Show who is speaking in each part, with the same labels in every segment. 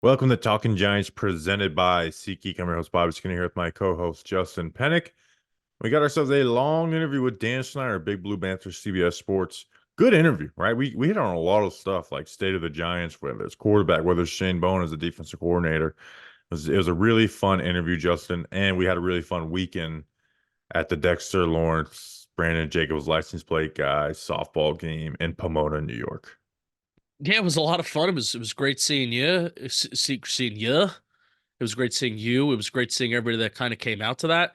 Speaker 1: Welcome to Talking Giants presented by SeatGeek. I'm your host, Bobby Skinner, here with my co-host, Justin Pennick. We got ourselves a long interview with Dan Schneier, Big Blue Banter, CBS Sports. Good interview, right? We hit on a lot of stuff like state of the Giants, whether it's quarterback, whether it's Shane Bowen as a defensive coordinator. It was a really fun interview, Justin, and we had a really fun weekend at the Dexter Lawrence Brandon Jacobs license plate guys softball game in Pomona, New York.
Speaker 2: Yeah, it was a lot of fun. It was great seeing you, seeing you. It was great seeing you. It was great seeing everybody that kind of came out to that.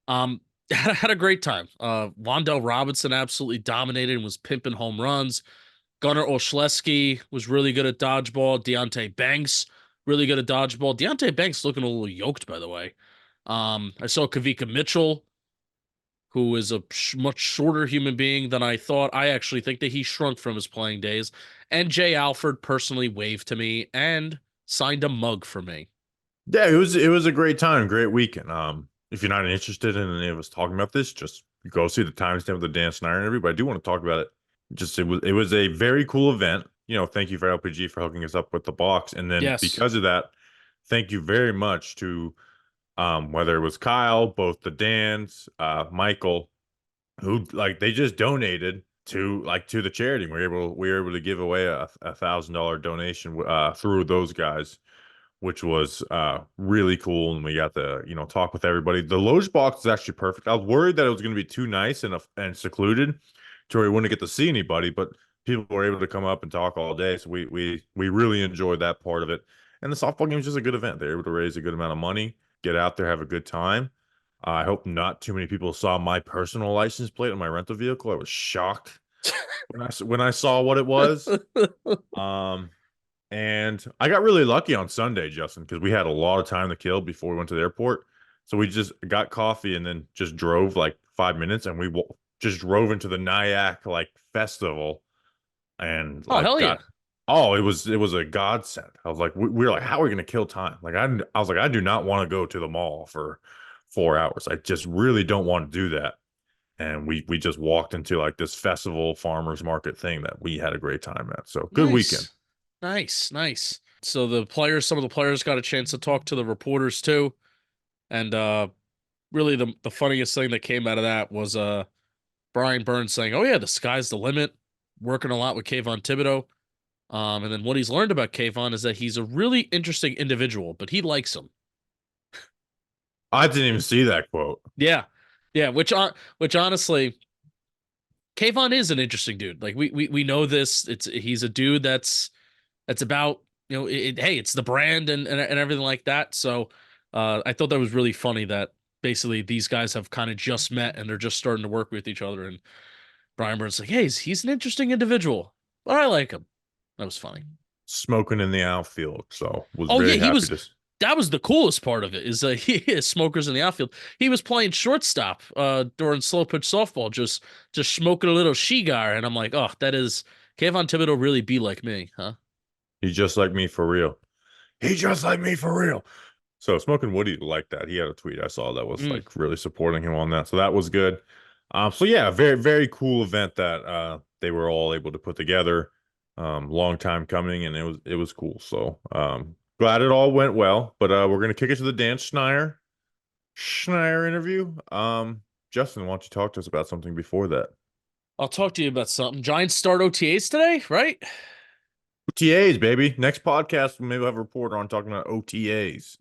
Speaker 2: Um, had a great time. Wandell Robinson absolutely dominated and was pimping home runs. Gunnar Olszewski was really good at dodgeball. Deontay Banks really good at dodgeball. Deontay Banks looking a little yoked, by the way. I saw Kavika Mitchell, who is a much shorter human being than I thought. I actually think that he shrunk from his playing days. And Jay Alford personally waved to me and signed a mug for me.
Speaker 1: Yeah, it was a great time, great weekend. If you're not interested in any of us talking about this, just go see the timestamp of the Dan Snyder interview. But I do want to talk about it. Just it was a very cool event. Thank you for LPG for hooking us up with the box, and then
Speaker 2: Yes.
Speaker 1: because of that, thank you very much to whether it was Kyle, both the Dans, Michael, who like they just donated to the charity. We were able to give away a $1,000 donation through those guys, which was really cool. And we got to, talk with everybody. The Loge box is actually perfect. I was worried that it was going to be too nice and secluded to where we wouldn't get to see anybody, but people were able to come up and talk all day. So we really enjoyed that part of it. And the softball game was just a good event. They were able to raise a good amount of money, get out there, have a good time. I hope not too many people saw my personal license plate on my rental vehicle. I was shocked when I saw what it was. Um, and I got really lucky on Sunday, Justin, because we had a lot of time to kill before we went to the airport. So we just got coffee and then just drove like 5 minutes, and we just drove into the Nyack like festival and
Speaker 2: Oh,
Speaker 1: like
Speaker 2: hell yeah.
Speaker 1: got. Oh, it was a godsend. I was like, we were like, how are we gonna kill time? Like I was like, I do not want to go to the mall for 4 hours. I just really don't want to do that. And we just walked into like this festival farmers market thing that we had a great time at. So good weekend.
Speaker 2: Nice. Nice. Nice. So some of the players got a chance to talk to the reporters too. And really the funniest thing that came out of that was Brian Burns saying, "Oh yeah, the sky's the limit." Working a lot with Kayvon Thibodeau. And then what he's learned about Kayvon is that he's a really interesting individual, but he likes him.
Speaker 1: I didn't even see that quote.
Speaker 2: Yeah. Yeah, which honestly, Kayvon is an interesting dude. Like we know this. He's a dude that's about, hey, it's the brand and everything like that. So I thought that was really funny that basically these guys have kind of just met and they're just starting to work with each other. And Brian Burns like, hey, he's an interesting individual, but I like him. That was funny.
Speaker 1: Smoking in the outfield. So was
Speaker 2: Oh yeah,
Speaker 1: very
Speaker 2: he
Speaker 1: happy
Speaker 2: was.
Speaker 1: to.
Speaker 2: That was the coolest part of it. Is he is smokers in the outfield. He was playing shortstop during slow pitch softball, just smoking a little cigar, and I'm like, oh, that is Kayvon Thibodeau really be like me, huh?
Speaker 1: He's just like me for real. He just like me for real. So Smoking Woody liked that. He had a tweet I saw that was
Speaker 2: Mm.
Speaker 1: like really supporting him on that. So that was good. So yeah, very, very cool event that they were all able to put together. Long time coming, and it was cool. So glad it all went well. But we're gonna kick it to the Dan Schneier interview. Justin, why don't you talk to us about something before that?
Speaker 2: I'll talk to you about something. Giants start OTAs today, right?
Speaker 1: OTAs, baby. Next podcast, maybe we'll have a reporter on talking about OTAs.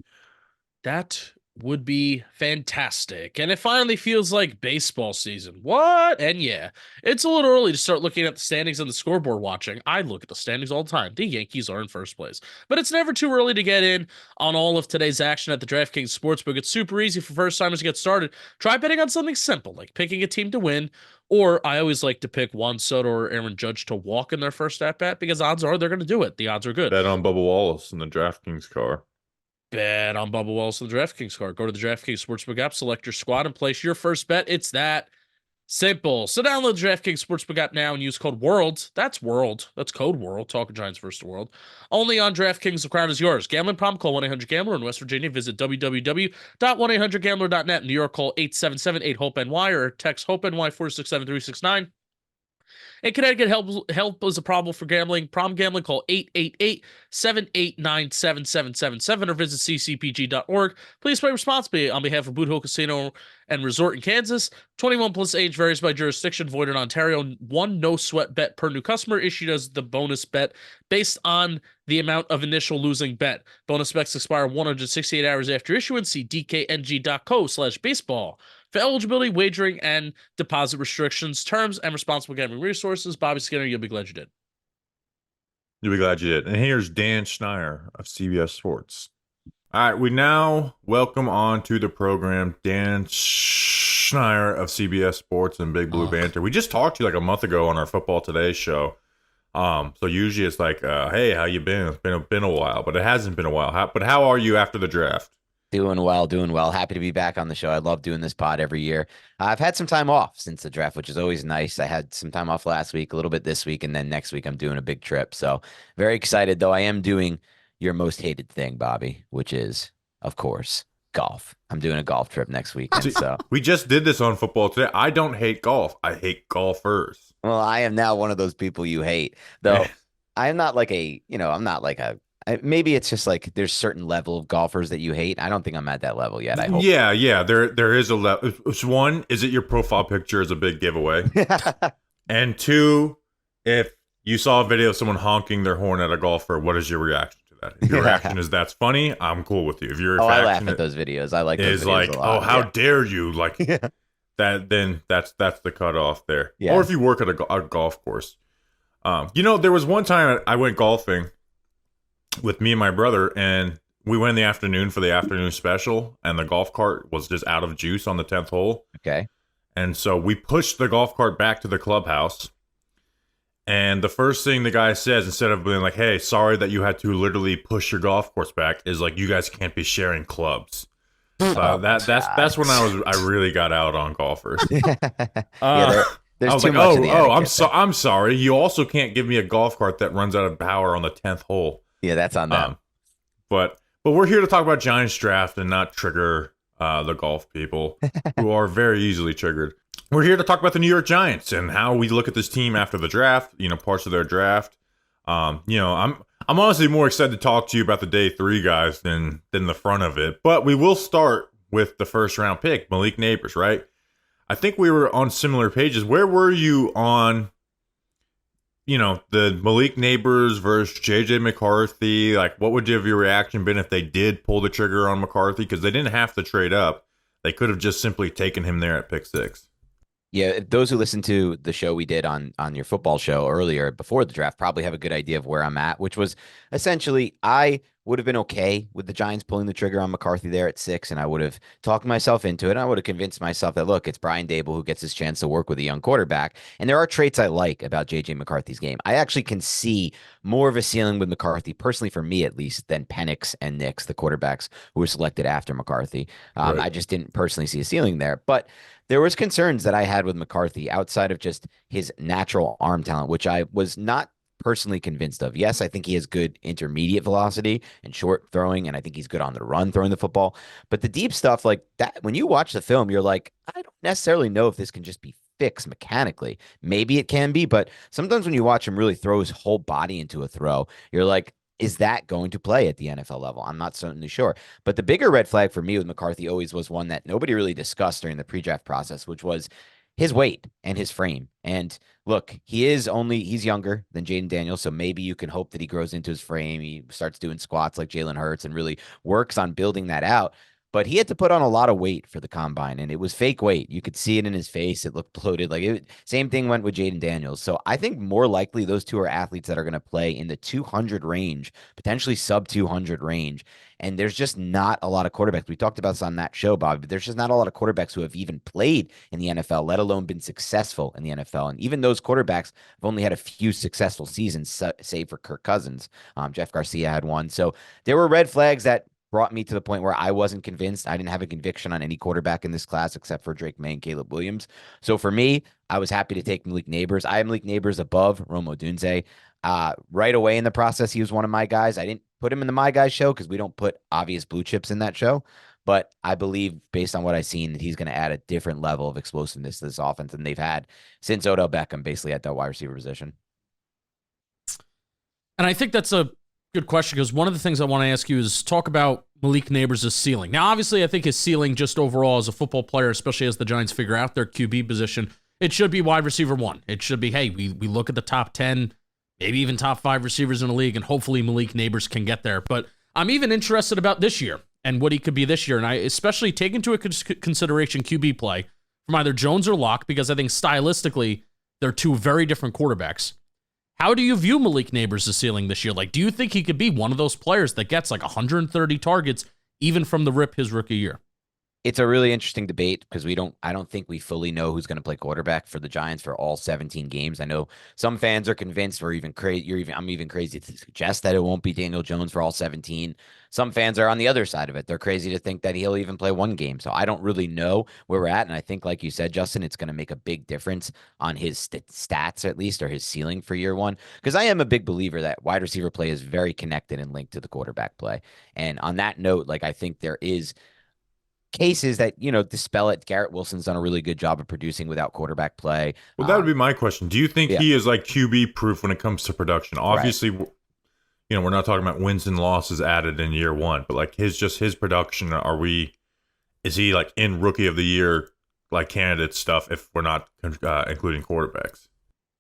Speaker 2: That would be fantastic. And it finally feels like baseball season. What? And yeah, it's a little early to start looking at the standings and the scoreboard watching. I look at the standings all the time. The Yankees are in first place. But it's never too early to get in on all of today's action at the DraftKings Sportsbook. It's super easy for first timers to get started. Try betting on something simple, like picking a team to win. Or I always like to pick Juan Soto or Aaron Judge to walk in their first at bat because odds are they're going to do it. The odds are good.
Speaker 1: Bet on Bubba Wallace in the DraftKings car.
Speaker 2: Bet on Bubba Wallace and the DraftKings card. Go to the DraftKings Sportsbook app, select your squad, and place your first bet. It's that simple. So download the DraftKings Sportsbook app now and use code WORLD. That's WORLD. That's code WORLD. Talking Giants versus the world. Only on DraftKings. The crown is yours. Gambling problem? Call 1-800-GAMBLER. In West Virginia, visit www.1800gambler.net. In New York, call 877-8-HOPE-NY or text HOPE-NY 467-369. In Connecticut, help is a problem for gambling. Problem gambling, call 888-789-7777 or visit ccpg.org. Please play responsibly on behalf of Boot Hill Casino and Resort in Kansas. 21 plus age varies by jurisdiction. Void in Ontario. One no sweat bet per new customer issued as the bonus bet based on the amount of initial losing bet. Bonus bets expire 168 hours after issuance. See dkng.co/baseball for eligibility, wagering, and deposit restrictions, terms, and responsible gambling resources. Bobby Skinner, you'll be glad you did.
Speaker 1: You'll be glad you did. And here's Dan Schneier of CBS Sports. All right, we now welcome on to the program Dan Schneier of CBS Sports and Big Blue Banter. We just talked to you like a month ago on our Football Today show. So usually it's like, hey, how you been? It's been a while, but it hasn't been a while. But how are you after the draft?
Speaker 3: Doing well, doing well. Happy to be back on the show. I love doing this pod every year. I've had some time off since the draft, which is always nice. I had some time off last week, a little bit this week, and then next week I'm doing a big trip. So very excited, though. I am doing your most hated thing, Bobby, which is, of course, golf. I'm doing a golf trip next weekend. So
Speaker 1: we just did this on Football Today. I don't hate golf. I hate golfers.
Speaker 3: Well, I am now one of those people you hate, though. I'm not like I'm not like maybe it's just like there's certain level of golfers that you hate. I don't think I'm at that level yet. I hope.
Speaker 1: Yeah. There is a level. One, is it your profile picture is a big giveaway, and two, if you saw a video of someone honking their horn at a golfer, what is your reaction to that? If your reaction is that's funny, I'm cool with you. If your
Speaker 3: I laugh at those videos. I like those
Speaker 1: is
Speaker 3: videos
Speaker 1: like,
Speaker 3: a lot.
Speaker 1: oh, how dare you like that? Then that's the cutoff there.
Speaker 3: Yeah.
Speaker 1: Or if you work at a golf course, there was one time I went golfing with me and my brother, and we went in the afternoon for the afternoon special, and the golf cart was just out of juice on the 10th hole.
Speaker 3: Okay.
Speaker 1: And so we pushed the golf cart back to the clubhouse, and the first thing the guy says, instead of being like, hey, sorry that you had to literally push your golf course back, is like, you guys can't be sharing clubs. That's when I really got out on golfers.
Speaker 3: There's
Speaker 1: I was
Speaker 3: too
Speaker 1: like,
Speaker 3: much
Speaker 1: I'm sorry. You also can't give me a golf cart that runs out of power on the 10th hole.
Speaker 3: Yeah, that's on them.
Speaker 1: But we're here to talk about Giants draft and not trigger the golf people who are very easily triggered. We're here to talk about the New York Giants and how we look at this team after the draft. Parts of their draft. I'm honestly more excited to talk to you about the day 3 guys than the front of it. But we will start with the first round pick, Malik Nabers, right? I think we were on similar pages. Where were you on, the Malik Nabers versus JJ McCarthy? Like, what would your reaction been if they did pull the trigger on McCarthy? Because they didn't have to trade up. They could have just simply taken him there at pick 6.
Speaker 3: Yeah, those who listened to the show we did on your football show earlier before the draft probably have a good idea of where I'm at, which was essentially I would have been okay with the Giants pulling the trigger on McCarthy there at 6, and I would have talked myself into it. And I would have convinced myself that, look, it's Brian Dable who gets his chance to work with a young quarterback. And there are traits I like about JJ McCarthy's game. I actually can see more of a ceiling with McCarthy, personally for me at least, than Penix and Nix, the quarterbacks who were selected after McCarthy. Right. I just didn't personally see a ceiling there. But there was concerns that I had with McCarthy outside of just his natural arm talent, which I was not personally convinced of. Yes, I think he has good intermediate velocity and short throwing, and I think he's good on the run throwing the football. But the deep stuff like that, when you watch the film, you're like, I don't necessarily know if this can just be fixed mechanically. Maybe it can be, but sometimes when you watch him really throw his whole body into a throw, you're like, is that going to play at the NFL level? I'm not certainly sure. But the bigger red flag for me with McCarthy always was one that nobody really discussed during the pre-draft process, which was his weight and his frame. And look, he's younger than Jaden Daniels, so maybe you can hope that he grows into his frame. He starts doing squats like Jalen Hurts and really works on building that out. But he had to put on a lot of weight for the combine, and it was fake weight. You could see it in his face. It looked bloated. Same thing went with Jaden Daniels. So I think more likely those two are athletes that are going to play in the 200 range, potentially sub 200 range. And there's just not a lot of quarterbacks. We talked about this on that show, Bob, but there's just not a lot of quarterbacks who have even played in the NFL, let alone been successful in the NFL. And even those quarterbacks have only had a few successful seasons, save for Kirk Cousins. Jeff Garcia had one. So there were red flags that brought me to the point where I wasn't convinced. I didn't have a conviction on any quarterback in this class except for Drake May and Caleb Williams. So for me, I was happy to take Malik Nabers. I am Malik Nabers above Rome Odunze. Right away in the process, he was one of my guys. I didn't put him in the My Guy show because we don't put obvious blue chips in that show. But I believe, based on what I've seen, that he's going to add a different level of explosiveness to this offense than they've had since Odell Beckham, basically at that wide receiver position.
Speaker 2: And I think that's a good question, because one of the things I want to ask you is talk about Malik Nabers' ceiling. Now, obviously, I think his ceiling just overall as a football player, especially as the Giants figure out their QB position, it should be wide receiver 1. It should be, hey, we look at the top 10, maybe even top 5 receivers in the league, and hopefully Malik Nabers can get there. But I'm even interested about this year and what he could be this year. And I especially take into consideration QB play from either Jones or Locke, because I think stylistically, they're two very different quarterbacks. How do you view Malik Nabers' ceiling this year? Like, do you think he could be one of those players that gets like 130 targets even from the rip his rookie year?
Speaker 3: It's a really interesting debate because I don't think we fully know who's going to play quarterback for the Giants for all 17 games. I know some fans are convinced, or even crazy. I'm even crazy to suggest that it won't be Daniel Jones for all 17. Some fans are on the other side of it. They're crazy to think that he'll even play one game. So I don't really know where we're at. And I think, like you said, Justin, it's going to make a big difference on his stats, at least, or his ceiling for year one. Because I am a big believer that wide receiver play is very connected and linked to the quarterback play. And on that note, like, I think there is cases that, dispel it. Garrett Wilson's done a really good job of producing without quarterback play.
Speaker 1: Well, that would be my question. Do you think he is like QB proof when it comes to production? Obviously, right. We're not talking about wins and losses added in year one, but like his production, is he like in rookie of the year, like candidate stuff if we're not including quarterbacks?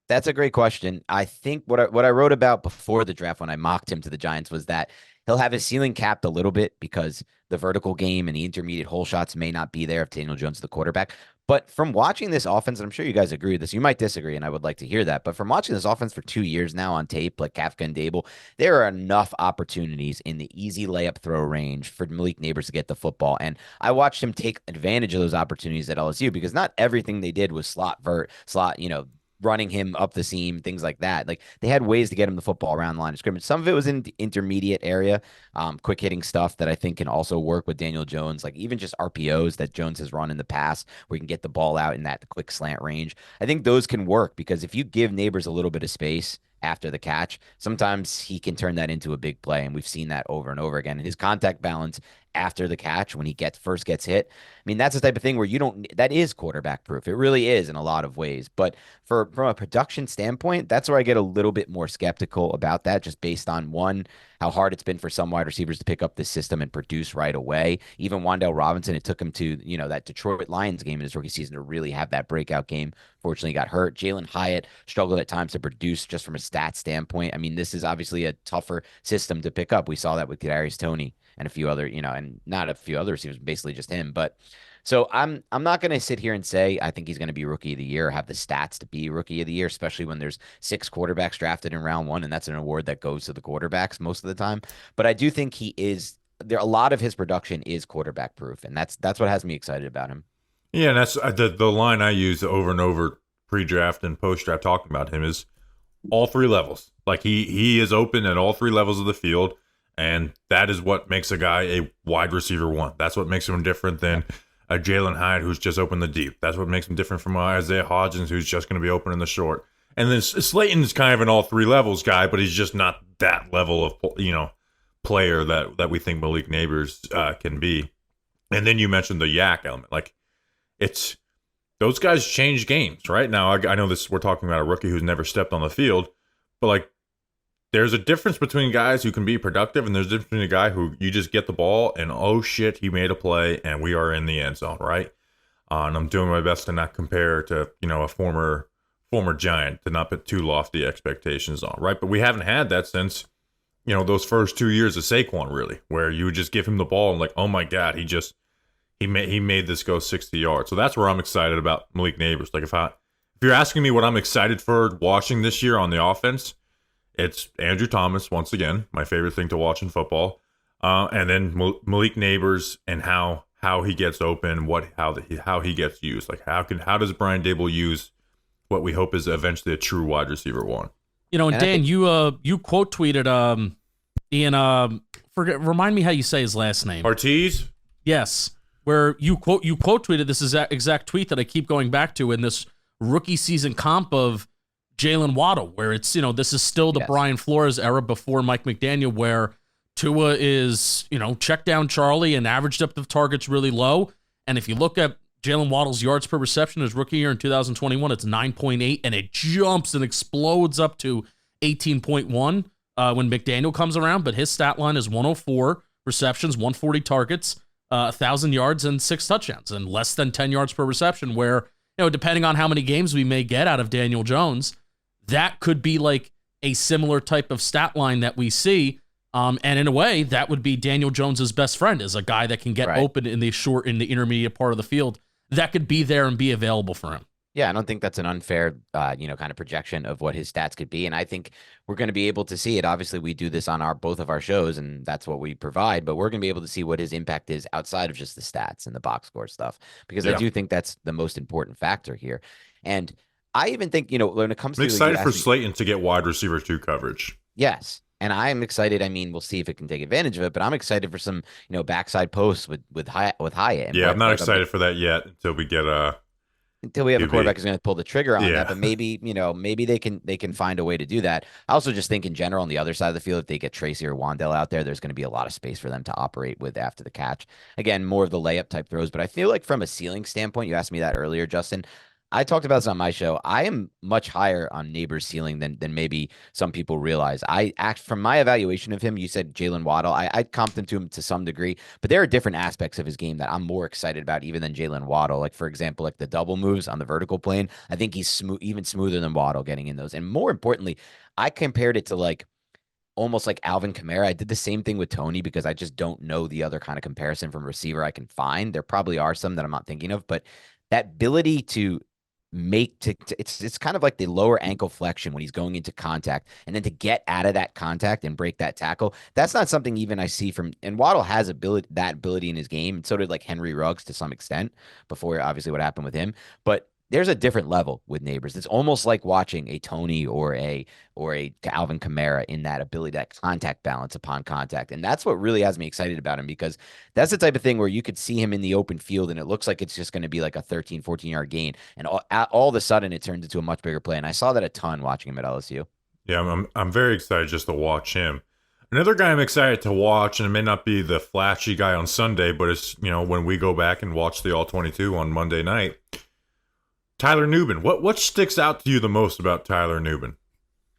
Speaker 3: That's a great question. I think what I wrote about before the draft when I mocked him to the Giants was that he'll have his ceiling capped a little bit because the vertical game and the intermediate hole shots may not be there if Daniel Jones is the quarterback. But from watching this offense, and I'm sure you guys agree with this, you might disagree, and I would like to hear that. But from watching this offense for 2 years now on tape, like Kafka and Dable, there are enough opportunities in the easy layup throw range for Malik Nabers to get the football. And I watched him take advantage of those opportunities at LSU because not everything they did was slot, running him up the seam, things like that. Like, they had ways to get him the football around the line of scrimmage. Some of it was in the intermediate area, quick hitting stuff that I think can also work with Daniel Jones, like even just RPOs that Jones has run in the past where you can get the ball out in that quick slant range. I think those can work because if you give Nabers a little bit of space after the catch, sometimes he can turn that into a big play. And we've seen that over and over again. And his contact balance after the catch, when he first gets hit, I mean, that's the type of thing where that is quarterback proof. It really is in a lot of ways. But from a production standpoint, that's where I get a little bit more skeptical about that, just based on one, how hard it's been for some wide receivers to pick up this system and produce right away. Even Wan'Dale Robinson, it took him to, that Detroit Lions game in his rookie season to really have that breakout game. Fortunately, he got hurt. Jalen Hyatt struggled at times to produce just from a stat standpoint. I mean, this is obviously a tougher system to pick up. We saw that with Kadarius Toney and a few other, and not a few other receivers, basically just him. But so I'm not going to sit here and say I think he's going to be rookie of the year, or have the stats to be rookie of the year, especially when there's 6 quarterbacks drafted in round 1, and that's an award that goes to the quarterbacks most of the time. But I do think he is there. A lot of his production is quarterback proof, and that's what has me excited about him.
Speaker 1: Yeah, and that's the line I use over and over pre-draft and post-draft talking about him is all 3 levels. Like he is open at all 3 levels of the field. And that is what makes a guy a wide receiver 1. That's what makes him different than a Jalen Hyatt who's just open the deep. That's what makes him different from Isaiah Hodgins who's just going to be open in the short. And then Slayton's kind of an all 3 levels guy, but he's just not that level of player that we think Malik Nabers can be. And then you mentioned the yak element. Like, it's those guys change games, right? Now I know we're talking about a rookie who's never stepped on the field, but like, there's a difference between guys who can be productive, and there's a difference between a guy who you just get the ball and, oh shit, he made a play and we are in the end zone, right? And I'm doing my best to not compare to, a former Giant, to not put too lofty expectations on, right? But we haven't had that since, those first 2 years of Saquon, really, where you would just give him the ball and like, oh my God, he made this go 60 yards. So that's where I'm excited about Malik Nabers. Like, if you're asking me what I'm excited for watching this year on the offense, it's Andrew Thomas, once again, my favorite thing to watch in football. And then Malik Nabers and how he gets open, how he gets used. Like, how does Brian Dable use what we hope is eventually a true wide receiver 1?
Speaker 2: And Dan, you quote tweeted Ian, remind me how you say his last name.
Speaker 1: Ortiz?
Speaker 2: Yes. Where you quote tweeted this exact tweet that I keep going back to in this rookie season comp of Jalen Waddle, where it's, this is still the Brian Flores era before Mike McDaniel, where Tua is, check down Charlie and average depth of targets really low. And if you look at Jalen Waddle's yards per reception his rookie year in 2021, it's 9.8, and it jumps and explodes up to 18.1 when McDaniel comes around. But his stat line is 104 receptions, 140 targets, 1,000 yards, and 6 touchdowns, and less than 10 yards per reception, where, depending on how many games we may get out of Daniel Jones, that could be like a similar type of stat line that we see. And in a way, that would be Daniel Jones's best friend, is a guy that can get open in the intermediate part of the field that could be there and be available for him.
Speaker 3: Yeah, I don't think that's an unfair, kind of projection of what his stats could be. And I think we're going to be able to see it. Obviously, we do this on both of our shows, and that's what we provide. But we're going to be able to see what his impact is outside of just the stats and the box score stuff, because I do think that's the most important factor here. And I even think, when it comes
Speaker 1: I'm excited for Slayton to get wide receiver 2 coverage.
Speaker 3: Yes. And I'm excited. I mean, we'll see if it can take advantage of it, but I'm excited for some, backside posts with Hyatt.
Speaker 1: Yeah, I'm not excited for that yet until we get
Speaker 3: until we have a quarterback who's going to pull the trigger on that. But maybe, maybe they can find a way to do that. I also just think in general on the other side of the field, if they get Tracy or Wandell out there, there's going to be a lot of space for them to operate with after the catch. Again, more of the layup type throws. But I feel like from a ceiling standpoint, you asked me that earlier, Justin. I talked about this on my show. I am much higher on Nabers' ceiling than maybe some people realize. From my evaluation of him, you said Jalen Waddle. I comped him to him to some degree, but there are different aspects of his game that I'm more excited about even than Jalen Waddle. Like, for example, like the double moves on the vertical plane. I think he's even smoother than Waddle getting in those. And more importantly, I compared it to almost like Alvin Kamara. I did the same thing with Tony because I just don't know the other kind of comparison from receiver I can find. There probably are some that I'm not thinking of, but that ability to it's kind of like the lower ankle flexion when he's going into contact, and then to get out of that contact and break that tackle. That's not something even I see and Waddle has that ability in his game. And so did Henry Ruggs to some extent before obviously what happened with him. But there's a different level with Nabers. It's almost like watching a Tony or a Alvin Kamara in that ability, that contact balance upon contact. And that's what really has me excited about him, because that's the type of thing where you could see him in the open field and it looks like it's just going to be like a 13, 14-yard gain. And all of a sudden it turns into a much bigger play. And I saw that a ton watching him at LSU.
Speaker 1: Yeah, I'm very excited just to watch him. Another guy I'm excited to watch, and it may not be the flashy guy on Sunday, but it's, when we go back and watch the All-22 on Monday night, Tyler Nubin. What sticks out to you the most about Tyler Nubin?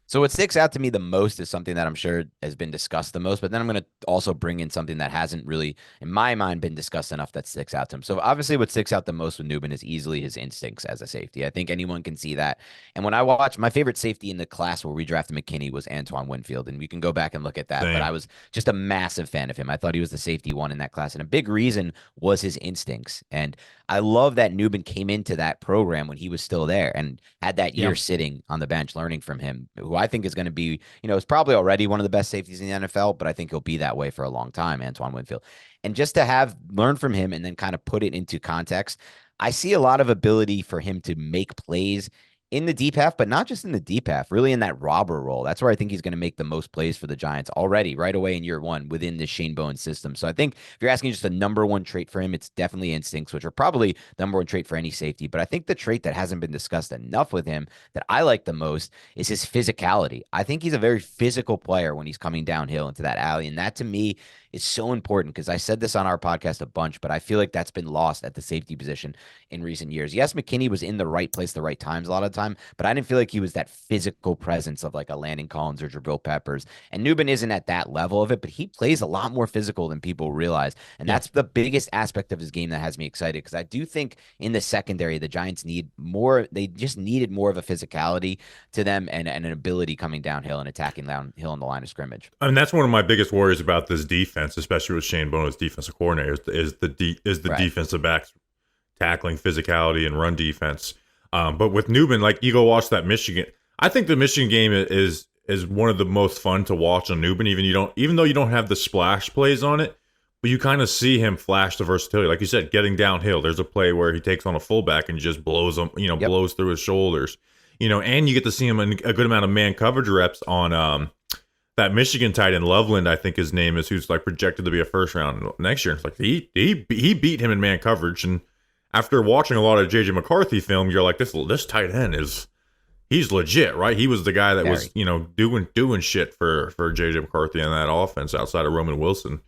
Speaker 3: So what sticks out to me the most is something that I'm sure has been discussed the most, but then I'm going to also bring in something that hasn't really, in my mind, been discussed enough that sticks out to him. So obviously what sticks out the most with Nubin is easily his instincts as a safety. I think anyone can see that. And when I watch, my favorite safety in the class where we drafted McKinney was Antoine Winfield, and we can go back and look at that. Same. But I was just a massive fan of him. I thought he was the safety one in that class, and a big reason was his instincts. And I love that Nubin came into that program when he was still there and had that year sitting on the bench learning from him, who I think is going to be, is probably already one of the best safeties in the NFL, but I think he'll be that way for a long time, Antoine Winfield. And just to learn from him and then kind of put it into context, I see a lot of ability for him to make plays in the deep half, but not just in the deep half, really in that robber role. That's where I think he's going to make the most plays for the Giants already right away in year one within the Shane Bowen system. So I think if you're asking just the number one trait for him, it's definitely instincts, which are probably the number one trait for any safety. But I think the trait that hasn't been discussed enough with him that I like the most is his physicality. I think he's a very physical player when he's coming downhill into that alley. And that to me is so important, because I said this on our podcast a bunch, but I feel like that's been lost at the safety position in recent years. Yes, McKinney was in the right place, the right times a lot of the time, but I didn't feel like he was that physical presence of like a Landon Collins or Jabril Peppers. And Nubin isn't at that level of it, but he plays a lot more physical than people realize. And that's the biggest aspect of his game that has me excited, because I do think in the secondary, the Giants need more. They just needed more of a physicality to them and an ability coming downhill and attacking downhill on the line of scrimmage.
Speaker 1: And that's one of my biggest worries about this defense, especially with Shane Bowen as defensive coordinator, is the defensive backs tackling physicality and run defense. But with Nubin, like, you go watch that Michigan. I think the Michigan game is one of the most fun to watch on Nubin. Even though you don't have the splash plays on it, but you kind of see him flash the versatility. Like you said, getting downhill. There's a play where he takes on a fullback and just blows him, blows through his shoulders. And you get to see him in a good amount of man coverage reps on that Michigan tight end, Loveland, I think his name is, who's like projected to be a first round next year. It's like he beat him in man coverage. And after watching a lot of JJ McCarthy film, you're like, this tight end is he's legit, right? He was the guy that was,
Speaker 3: Very.
Speaker 1: doing shit for JJ McCarthy in that offense outside of Roman Wilson.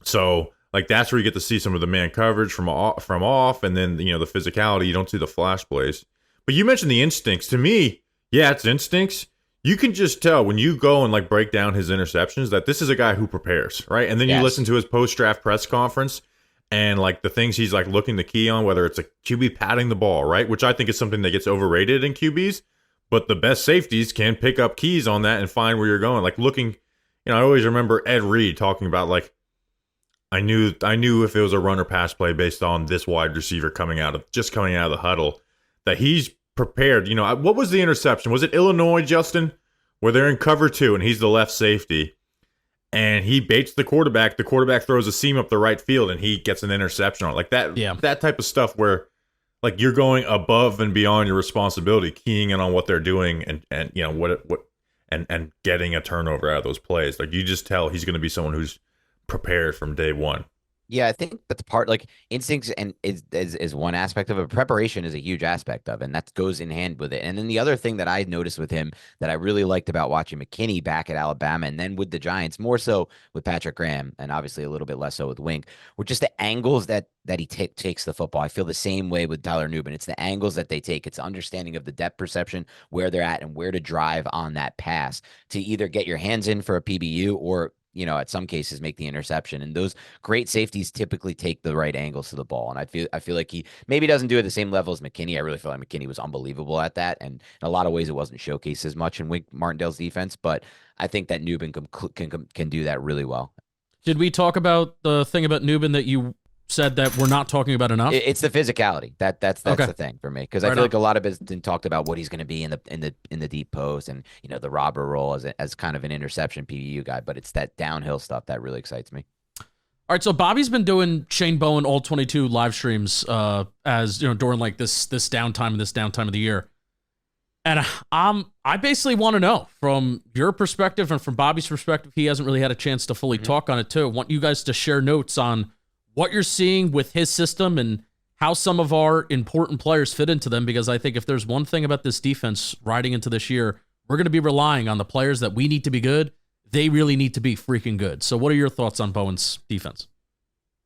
Speaker 1: So like that's where you get to see some of the man coverage from off, and then the physicality. You don't see the flash plays. But you mentioned the instincts. To me, yeah, it's instincts. You can just tell when you go and like break down his interceptions that this is a guy who prepares, right? And then you listen to his post-draft press conference and like the things he's like looking to key on, whether it's a QB patting the ball, right? Which I think is something that gets overrated in QBs, but the best safeties can pick up keys on that and find where you're going. Like looking, I always remember Ed Reed talking about like, I knew if it was a run or pass play based on this wide receiver coming out of the huddle, that he's prepared. What was the interception? Was it Illinois, Justin, where they're in cover 2 and he's the left safety and he baits the quarterback. The quarterback throws a seam up the right field and he gets an interception on it. Like that. Yeah. That type of stuff where like you're going above and beyond your responsibility, keying in on what they're doing and and getting a turnover out of those plays. Like you just tell he's going to be someone who's prepared from day one.
Speaker 3: Yeah, I think that's part like instincts and is one aspect of it. Preparation is a huge aspect of it, and that goes in hand with it. And then the other thing that I noticed with him that I really liked about watching McKinney back at Alabama and then with the Giants, more so with Patrick Graham and obviously a little bit less so with Wink, were just the angles that he takes the football. I feel the same way with Tyler Nubin. It's the angles that they take. It's understanding of the depth perception, where they're at, and where to drive on that pass to either get your hands in for a PBU or at some cases make the interception. And those great safeties typically take the right angles to the ball. And I feel like he maybe doesn't do it at the same level as McKinney. I really feel like McKinney was unbelievable at that. And in a lot of ways, it wasn't showcased as much in Wink Martindale's defense, but I think that Nubin can do that really well.
Speaker 2: Did we talk about the thing about Nubin that you said that we're not talking about enough?
Speaker 3: It's the physicality. That's okay. The thing for me, because I feel like a lot of it's been talked about what he's going to be in the deep post and the robber role as kind of an interception PBU guy, but it's that downhill stuff that really excites me.
Speaker 2: All right, so Bobby's been doing Shane Bowen all 22 live streams as during like this downtime of the year. And I basically want to know from your perspective and from Bobby's perspective, he hasn't really had a chance to fully talk on it too. I want you guys to share notes on what you're seeing with his system and how some of our important players fit into them, because I think if there's one thing about this defense riding into this year, we're going to be relying on the players that we need to be good. They really need to be freaking good. So what are your thoughts on Bowen's defense?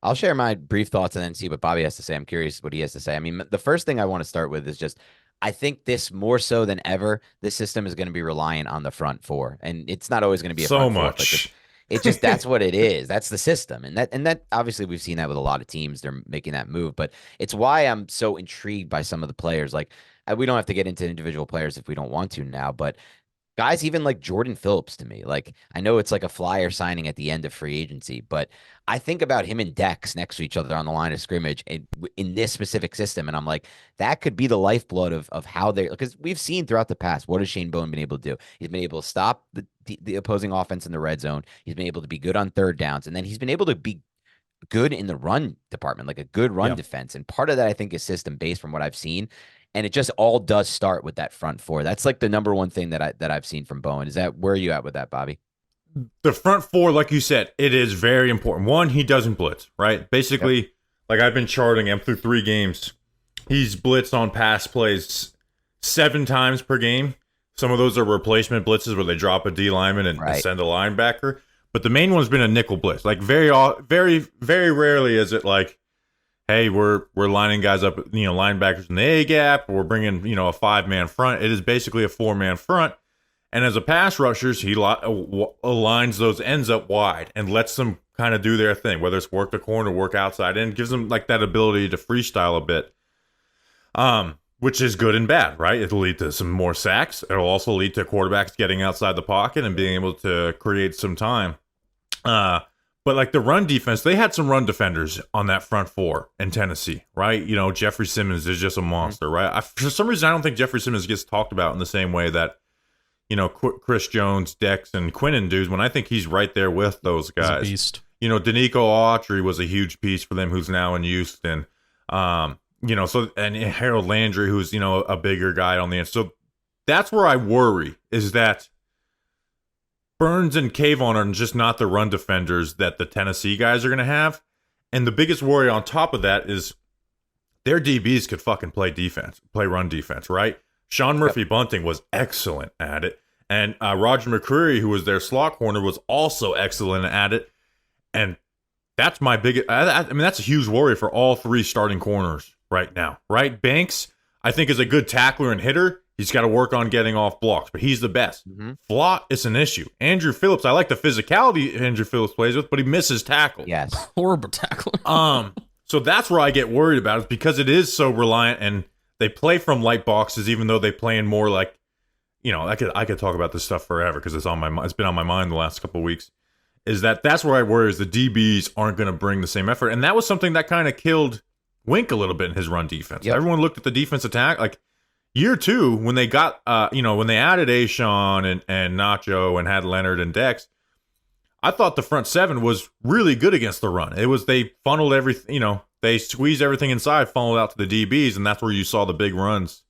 Speaker 3: I'll share my brief thoughts and then see what Bobby has to say. I'm curious what he has to say. I mean, the first thing I want to start with is just, I think this more so than ever, this system is going to be reliant on the front four, and it's not always going to be a
Speaker 1: so
Speaker 3: front
Speaker 1: much.
Speaker 3: Four, it's just that's what it is. That's the system, and that obviously we've seen that with a lot of teams. They're making that move, but it's why I'm so intrigued by some of the players. Like we don't have to get into individual players if we don't want to now, but guys even like Jordan Phillips to me. Like I know it's like a flyer signing at the end of free agency, but I think about him and Dex next to each other on the line of scrimmage in this specific system, and I'm like, that could be the lifeblood of how they're, because we've seen throughout the past, what has Shane Bowen been able to do? He's been able to stop the opposing offense in the red zone. He's been able to be good on third downs, and then he's been able to be good in the run department, like a good run defense. And part of that, I think, is system based from what I've seen. And it just all does start with that front four. That's like the number one thing that I've seen from Bowen. Is that where are you at with that, Bobby?
Speaker 1: The front four, like you said, it is very important. One, he doesn't blitz, right? Basically, like I've been charting him through 3 games. He's blitzed on pass plays 7 times per game. Some of those are replacement blitzes where they drop a D lineman and send a linebacker. But the main one's been a nickel blitz. Like very, very rarely is it like, hey, we're lining guys up, linebackers in the A gap, or we're bringing, a 5-man front. It is basically a 4-man front. And as a pass rushers, he aligns those ends up wide and lets them kind of do their thing, whether it's work the corner, work outside in, gives them like that ability to freestyle a bit, which is good and bad, right? It'll lead to some more sacks. It'll also lead to quarterbacks getting outside the pocket and being able to create some time. But like the run defense, they had some run defenders on that front four in Tennessee, right? Jeffrey Simmons is just a monster, right? For some reason, I don't think Jeffrey Simmons gets talked about in the same way that, Chris Jones, Dex, and Quinnen do, when I think he's right there with those guys.
Speaker 2: He's a beast.
Speaker 1: Danico Autry was a huge piece for them, who's now in Houston. And Harold Landry, who's, a bigger guy on the end. So that's where I worry, is that Burns and Kayvon are just not the run defenders that the Tennessee guys are going to have. And the biggest worry on top of that is their DBs could fucking play run defense, right? Sean Murphy-Bunting was excellent at it. And Roger McCreary, who was their slot corner, was also excellent at it. And that's my biggest. I mean, that's a huge worry for all three starting corners right now, right? Banks, I think, is a good tackler and hitter. He's got to work on getting off blocks, but he's the best. Flot is an issue. Andru Phillips, I like the physicality Andru Phillips plays with, but he misses tackle.
Speaker 3: Yes.
Speaker 2: Horrible tackle.
Speaker 1: So that's where I get worried about it, because it is so reliant, and they play from light boxes, even though they play in more like, I could talk about this stuff forever because it's been on my mind the last couple of weeks. That's where I worry, is the DBs aren't going to bring the same effort, and that was something that kind of killed Wink a little bit in his run defense. Yep. Everyone looked at the defense attack like year 2 when they got when they added Ashawn and Nacho and had Leonard and Dex. I thought the front 7 was really good against the run. They funneled everything, they squeezed everything inside, funneled out to the DBs, and that's where you saw the big runs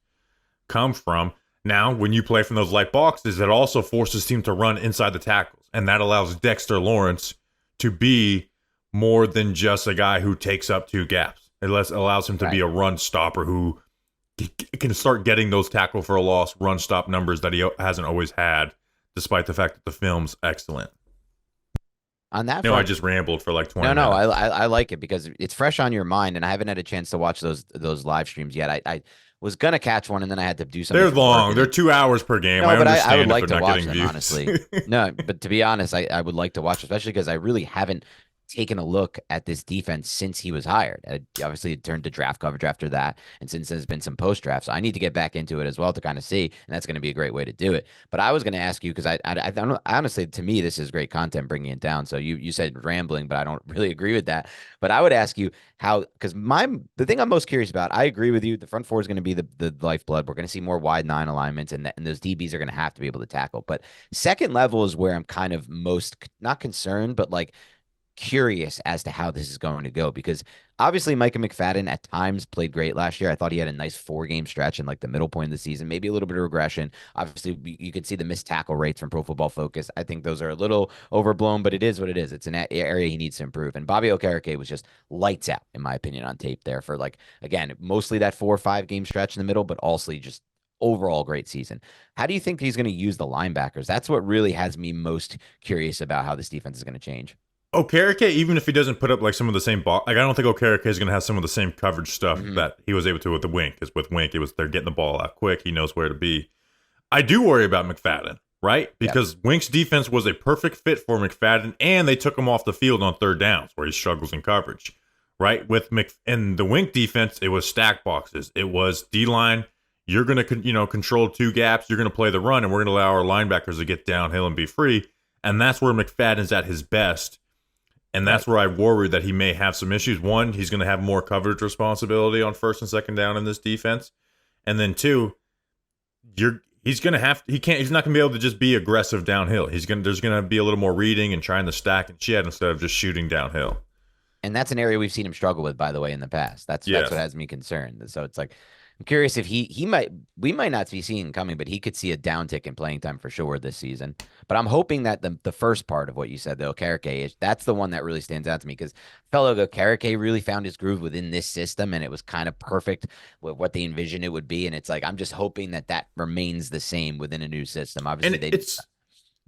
Speaker 1: come from. Now, when you play from those light boxes, it also forces team to run inside the tackles, and that allows Dexter Lawrence to be more than just a guy who takes up 2 gaps. It allows him to be a run stopper who can start getting those tackle for a loss, run stop numbers that he hasn't always had, despite the fact that the film's excellent.
Speaker 3: On that,
Speaker 1: I just rambled for like 20 minutes.
Speaker 3: No, I like it because it's fresh on your mind, and I haven't had a chance to watch those live streams yet. I was gonna catch one, and then I had to do something.
Speaker 1: They're long. They're 2 hours per game.
Speaker 3: No,
Speaker 1: I
Speaker 3: but
Speaker 1: understand
Speaker 3: I would like
Speaker 1: if
Speaker 3: to
Speaker 1: they're not
Speaker 3: watch
Speaker 1: getting
Speaker 3: them,
Speaker 1: views.
Speaker 3: honestly. No, but to be honest, I would like to watch, especially because I really haven't taken a look at this defense since he was hired. Obviously, it turned to draft coverage after that, and since there's been some post draft, so I need to get back into it as well to kind of see, and that's going to be a great way to do it. But I was going to ask you, because I honestly, to me, this is great content bringing it down. So you said rambling, but I don't really agree with that. But I would ask you how, because the thing I'm most curious about, I agree with you. The front 4 is going to be the lifeblood. We're going to see more wide 9 alignments, and those DBs are going to have to be able to tackle. But second level is where I'm kind of most not concerned, but like curious as to how this is going to go, because obviously Micah McFadden at times played great last year. I thought he had a nice 4-game stretch in like the middle point of the season, maybe a little bit of regression. Obviously, you could see the missed tackle rates from Pro Football Focus. I think those are a little overblown, but it is what it is. It's an area he needs to improve. And Bobby Okereke was just lights out, in my opinion, on tape there for, like, again, mostly that 4 or 5 game stretch in the middle, but also just overall great season. How do you think he's going to use the linebackers? That's what really has me most curious about how this defense is going to change.
Speaker 1: Okereke, even if he doesn't put up like some of the same I don't think Okereke is going to have some of the same coverage stuff that he was able to with the Wink. Because with Wink, they're getting the ball out quick. He knows where to be. I do worry about McFadden, right? Because Wink's defense was a perfect fit for McFadden, and they took him off the field on 3rd downs where he struggles in coverage, right? In the Wink defense, it was stack boxes. It was D-line. You're going to control 2 gaps. You're going to play the run, and we're going to allow our linebackers to get downhill and be free. And that's where McFadden's at his best. And that's where I worry that he may have some issues. 1, he's going to have more coverage responsibility on 1st and 2nd down in this defense. And then 2, he's not going to be able to just be aggressive downhill. There's going to be a little more reading and trying to stack and shed instead of just shooting downhill.
Speaker 3: And that's an area we've seen him struggle with, by the way, in the past. That's what has me concerned. So it's like, I'm curious if we might not be seeing coming, but he could see a downtick in playing time for sure this season. But I'm hoping that the first part of what you said, the Okereke, that's the one that really stands out to me, because fellow Okereke really found his groove within this system, and it was kind of perfect with what they envisioned it would be. And it's like, I'm just hoping that remains the same within a new system. Obviously,
Speaker 1: it's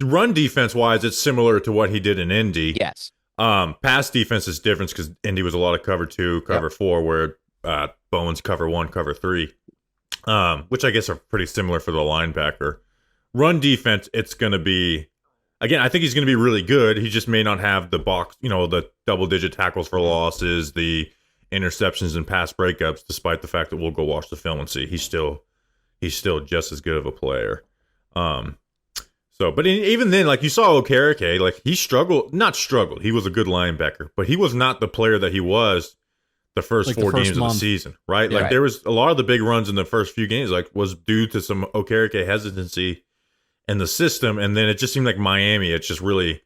Speaker 1: run defense wise, it's similar to what he did in Indy.
Speaker 3: Yes.
Speaker 1: Pass defense is different because Indy was a lot of cover 2, cover 4, where Bowen's cover 1, cover 3, which I guess are pretty similar for the linebacker. Run defense, it's going to be, again, I think he's going to be really good. He just may not have the box, the double-digit tackles for losses, the interceptions and pass breakups, despite the fact that we'll go watch the film and see he's still just as good of a player. But even then, like you saw Okereke, like he not struggled. He was a good linebacker, but he was not the player that he was the first 4 games of the season, right?
Speaker 3: Yeah,
Speaker 1: like there was a lot of the big runs in the first few games, like was due to some Okereke hesitancy in the system, and then it just seemed like Miami, it just really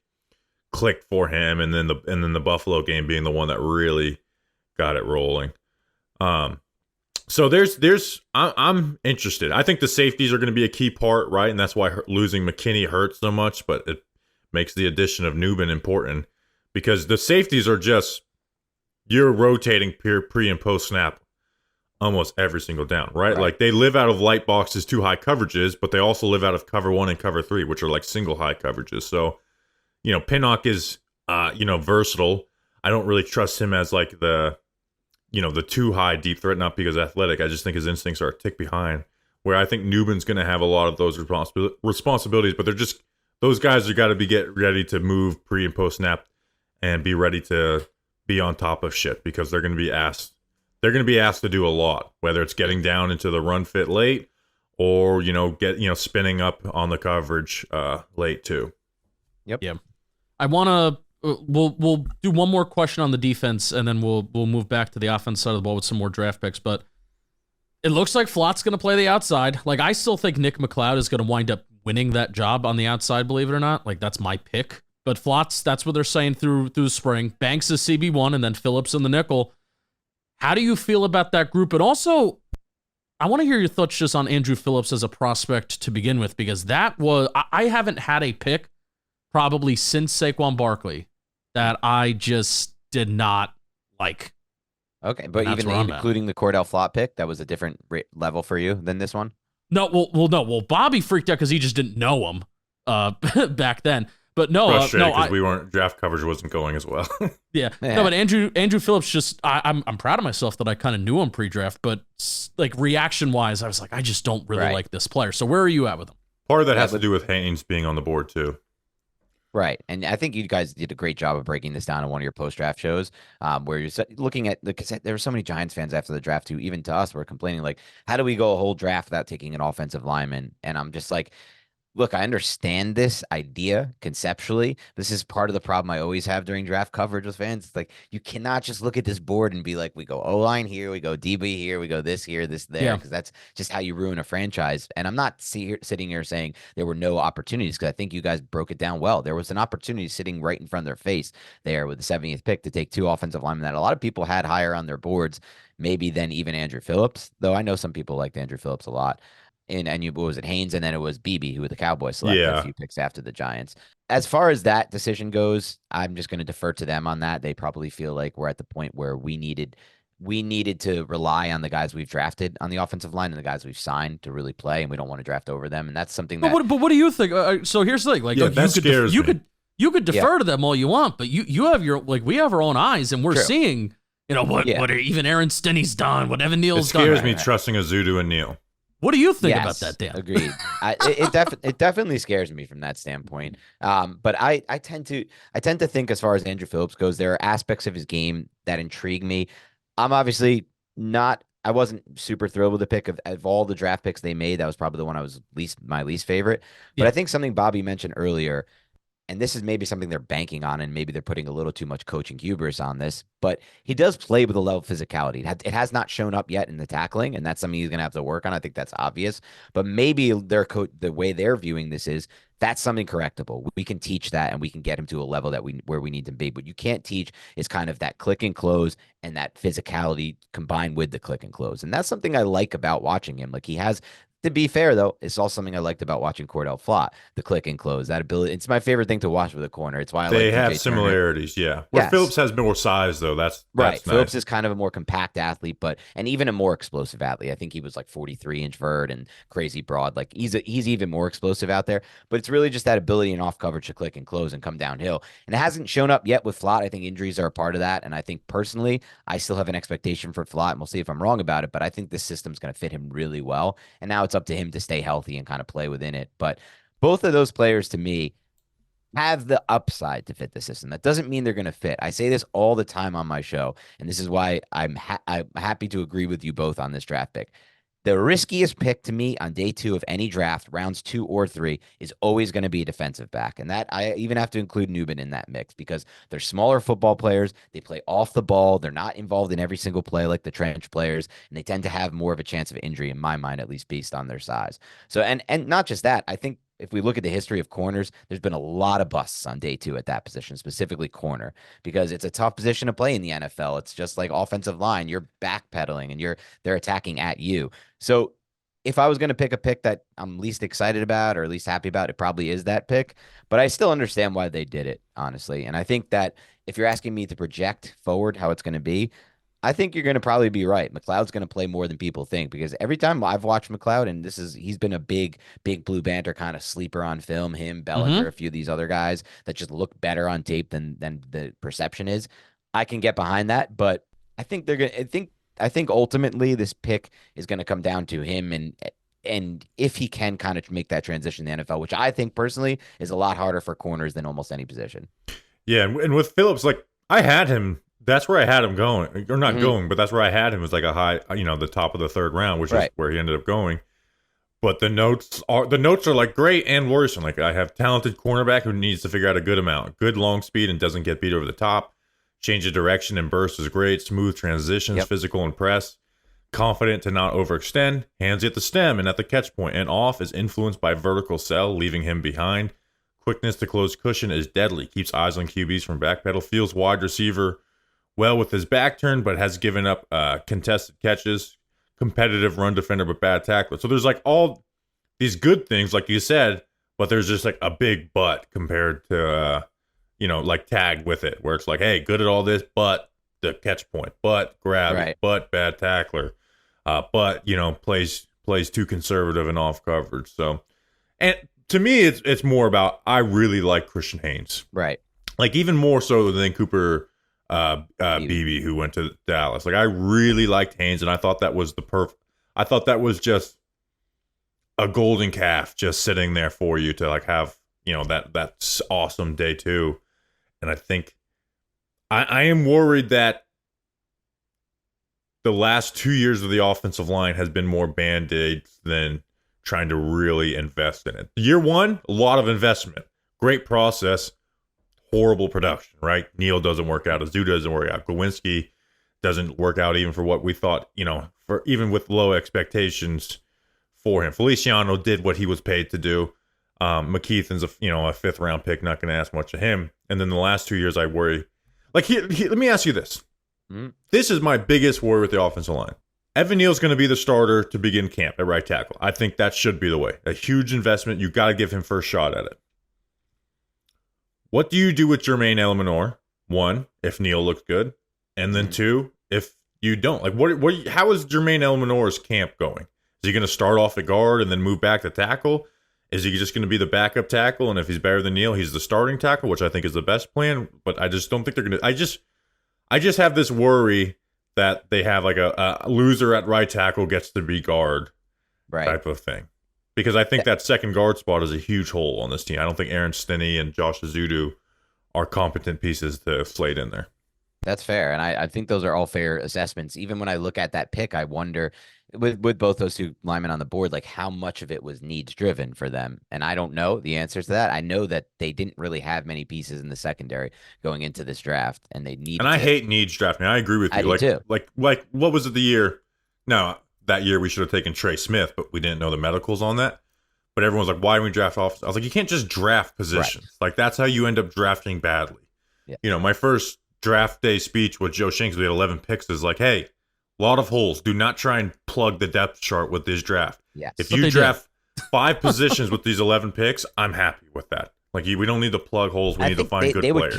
Speaker 1: clicked for him, and then the Buffalo game being the one that really got it rolling. So I'm interested. I think the safeties are going to be a key part, right? And that's why losing McKinney hurts so much, but it makes the addition of Nubin important, because the safeties are just, you're rotating pre and post snap almost every single down, right?
Speaker 3: Right.
Speaker 1: Like they live out of light boxes, 2 high coverages, but they also live out of cover 1 and cover 3, which are like single high coverages. So, Pinnock is, versatile. I don't really trust him as like the too high deep threat, not because athletic. I just think his instincts are a tick behind. Where I think Nubin's going to have a lot of those responsibilities, but they're just those guys are got to get ready to move pre and post snap and be ready to be on top of shit because they're going to be asked. They're going to be asked to do a lot, whether it's getting down into the run fit late or spinning up on the coverage late too.
Speaker 3: Yep.
Speaker 2: Yeah. I want to. We'll do one more question on the defense, and then we'll move back to the offense side of the ball with some more draft picks. But it looks like Flott's going to play the outside. Like, I still think Nick McLeod is going to wind up winning that job on the outside, believe it or not. Like, that's my pick. But Flott's, that's what they're saying through the spring. Banks is CB1, and then Phillips in the nickel. How do you feel about that group? And also, I want to hear your thoughts just on Andru Phillips as a prospect to begin with, because that was, I haven't had a pick probably since Saquon Barkley that I just did not like.
Speaker 3: Okay, but even including the Cordell Flott pick, that was a different level for you than this one?
Speaker 2: No, well, Bobby freaked out because he just didn't know him back then. But no,
Speaker 1: because we weren't, draft coverage wasn't going as well.
Speaker 2: Yeah. No, but Andru Phillips, just I'm proud of myself that I kind of knew him pre-draft, but like reaction wise, I was like, I just don't really like this player. So where are you at with him?
Speaker 1: Part of that has to do with Haynes being on the board too.
Speaker 3: Right. And I think you guys did a great job of breaking this down in one of your post-draft shows where you're looking at because there were so many Giants fans after the draft who, even to us, were complaining, like, how do we go a whole draft without taking an offensive lineman? And I'm just like, look, I understand this idea conceptually. This is part of the problem I always have during draft coverage with fans. It's like, you cannot just look at this board and be like, we go O-line here, we go DB here, we go this here, this there, because that's just how you ruin a franchise. And I'm not sitting here saying there were no opportunities, because I think you guys broke it down well. There was an opportunity sitting right in front of their face there with the 70th pick to take 2 offensive linemen that a lot of people had higher on their boards, maybe than even Andru Phillips, though I know some people liked Andru Phillips a lot. And what was it, Haynes, and then it was BB, who the Cowboys selected a few picks after the Giants. As far as that decision goes, I'm just going to defer to them on that. They probably feel like we're at the point where we needed to rely on the guys we've drafted on the offensive line and the guys we've signed to really play, and we don't want to draft over them. And that's something that.
Speaker 2: But what do you think? So here's the thing, like,
Speaker 1: that scares me.
Speaker 2: You could defer to them all you want, but you have your, like, we have our own eyes, and we're seeing, what even Aaron Stinney's done, what Evan Neal's done.
Speaker 1: It scares me trusting Azudu and Neal.
Speaker 2: What do you think about that, Dan?
Speaker 3: Agreed. It definitely scares me from that standpoint. But I tend to think, as far as Andru Phillips goes, there are aspects of his game that intrigue me. I'm obviously not. I wasn't super thrilled with the pick of all the draft picks they made. That was probably the one I was my least favorite. But I think something Bobby mentioned earlier, and this is maybe something they're banking on, and maybe they're putting a little too much coaching hubris on this, but he does play with a level of physicality. It has not shown up yet in the tackling, and that's something he's going to have to work on. I think that's obvious, but maybe the way they're viewing this is that's something correctable. We can teach that, and we can get him to a level where we need to be. But you can't teach is kind of that click and close and that physicality combined with the click and close, and that's something I like about watching him. Like, he has. To be fair, though, it's also something I liked about watching Cordell Flott, the click and close, that ability. It's my favorite thing to watch with a corner. It's why
Speaker 1: they
Speaker 3: like
Speaker 1: have similarities, Where Phillips has more size, though. That's
Speaker 3: right.
Speaker 1: Nice.
Speaker 3: Phillips is kind of a more compact athlete, and even a more explosive athlete. I think he was like 43-inch vert and crazy broad. Like, he's even more explosive out there. But it's really just that ability and off coverage to click and close and come downhill. And it hasn't shown up yet with Flott. I think injuries are a part of that. And I think personally, I still have an expectation for Flott, and we'll see if I'm wrong about it. But I think this system's going to fit him really well. And now it's up to him to stay healthy and kind of play within it. But both of those players, to me, have the upside to fit the system. That doesn't mean they're going to fit. I say this all the time on my show, and this is why I'm happy to agree with you both on this draft pick. The riskiest pick to me on day 2 of any draft, rounds 2 or 3, is always going to be a defensive back. And that I even have to include Nubin in that mix, because they're smaller football players. They play off the ball. They're not involved in every single play like the trench players, and they tend to have more of a chance of injury, in my mind, at least based on their size. So, and not just that, I think if we look at the history of corners, there's been a lot of busts on day 2 at that position, specifically corner, because it's a tough position to play in the NFL. It's just like offensive line. You're backpedaling and they're attacking at you. So if I was going to pick a pick that I'm least excited about or least happy about, it probably is that pick. But I still understand why they did it, honestly. And I think that if you're asking me to project forward how it's going to be, I think you're going to probably be right. McLeod's going to play more than people think because every time I've watched McLeod, and he's been a big Blue Banter kind of sleeper on film, him, Bellinger,
Speaker 2: Mm-hmm.
Speaker 3: a few of these other guys that just look better on tape than the perception is. I can get behind that, but I think they're going to, I think ultimately this pick is going to come down to him and if he can kind of make that transition in the NFL, which I think personally is a lot harder for corners than almost any position.
Speaker 1: Yeah, and with Phillips, like I had him. That's where I had him going, or not
Speaker 3: Mhm.
Speaker 1: going, but that's where I had him was like a high, the top of the third round, which is
Speaker 3: Right.
Speaker 1: where he ended up going. But the notes are like great and worrisome. Like I have talented cornerback who needs to figure out a good amount, good long speed and doesn't get beat over the top. Change of direction and burst is great. Smooth transitions,
Speaker 3: Yep.
Speaker 1: physical and press. Confident to not overextend. Hands at the stem and at the catch point. And off is influenced by vertical sell, leaving him behind. Quickness to close cushion is deadly. Keeps eyes on QBs from backpedal. Feels wide receiver well with his back turned, but has given up contested catches. Competitive run defender, but bad tackler. So there's like all these good things, like you said, but there's just like a big but compared to, like tagged with it, where it's like, hey, good at all this, but the catch point, but grab,
Speaker 3: Right.
Speaker 1: but bad tackler, but plays too conservative and off coverage. So, and to me, it's more about I really like Christian Haynes,
Speaker 3: Right.
Speaker 1: like even more so than Cooper
Speaker 3: Beebe.
Speaker 1: Beebe, who went to Dallas. Like I really liked Haynes, and I thought that was I thought that was just a golden calf just sitting there for you to like have that's awesome day two. And I think I am worried that the last 2 years of the offensive line has been more band-aids than trying to really invest in it. Year one, a lot of investment, great process, horrible production, right? Neal doesn't work out, Azu doesn't work out, Glowinski doesn't work out even for what we thought, for even with low expectations for him. Feliciano did what he was paid to do. McKeithen's a fifth round pick, not going to ask much of him. And then the last 2 years, I worry. Like, let me ask you this.
Speaker 3: Mhm.
Speaker 1: This is my biggest worry with the offensive line. Evan Neal's going to be the starter to begin camp at right tackle. I think that should be the way. A huge investment. You got to give him first shot at it. What do you do with Jermaine Eleanor? One, if Neal looks good, and then two, if you don't. Like, how is Jermaine Eleanor's camp going? Is he going to start off at guard and then move back to tackle? Is he just going to be the backup tackle? And if he's better than Neal, he's the starting tackle, which I think is the best plan. But I just don't think they're going to. I just have this worry that they have like a loser at right tackle gets to be guard
Speaker 3: Right.
Speaker 1: type of thing. Because I think that second guard spot is a huge hole on this team. I don't think Aaron Stinney and Josh Azudu are competent pieces to slate in there.
Speaker 3: That's fair. And I think those are all fair assessments. Even when I look at that pick, I wonder with both those two linemen on the board, like how much of it was needs driven for them. And I don't know the answers to that. I know that they didn't really have many pieces in the secondary going into this draft, and they needed
Speaker 1: And I hate needs drafting. I agree with you.
Speaker 3: I do too.
Speaker 1: Like what was it the year? No, that year we should have taken Trey Smith, but we didn't know the medicals on that. But everyone's like, why do we draft off? I was like, you can't just draft positions. Like that's how you end up drafting badly.
Speaker 3: Yeah.
Speaker 1: My first draft day speech with Joe Shanks, we had 11 picks, is like, hey, a lot of holes. Do not try and plug the depth chart with this draft.
Speaker 3: Yes.
Speaker 1: If
Speaker 2: But
Speaker 1: you
Speaker 2: they
Speaker 1: draft 5 positions with these 11 picks, I'm happy with that. Like we don't need to plug holes. We
Speaker 3: I
Speaker 1: need to
Speaker 3: think
Speaker 1: find good
Speaker 3: they
Speaker 1: players.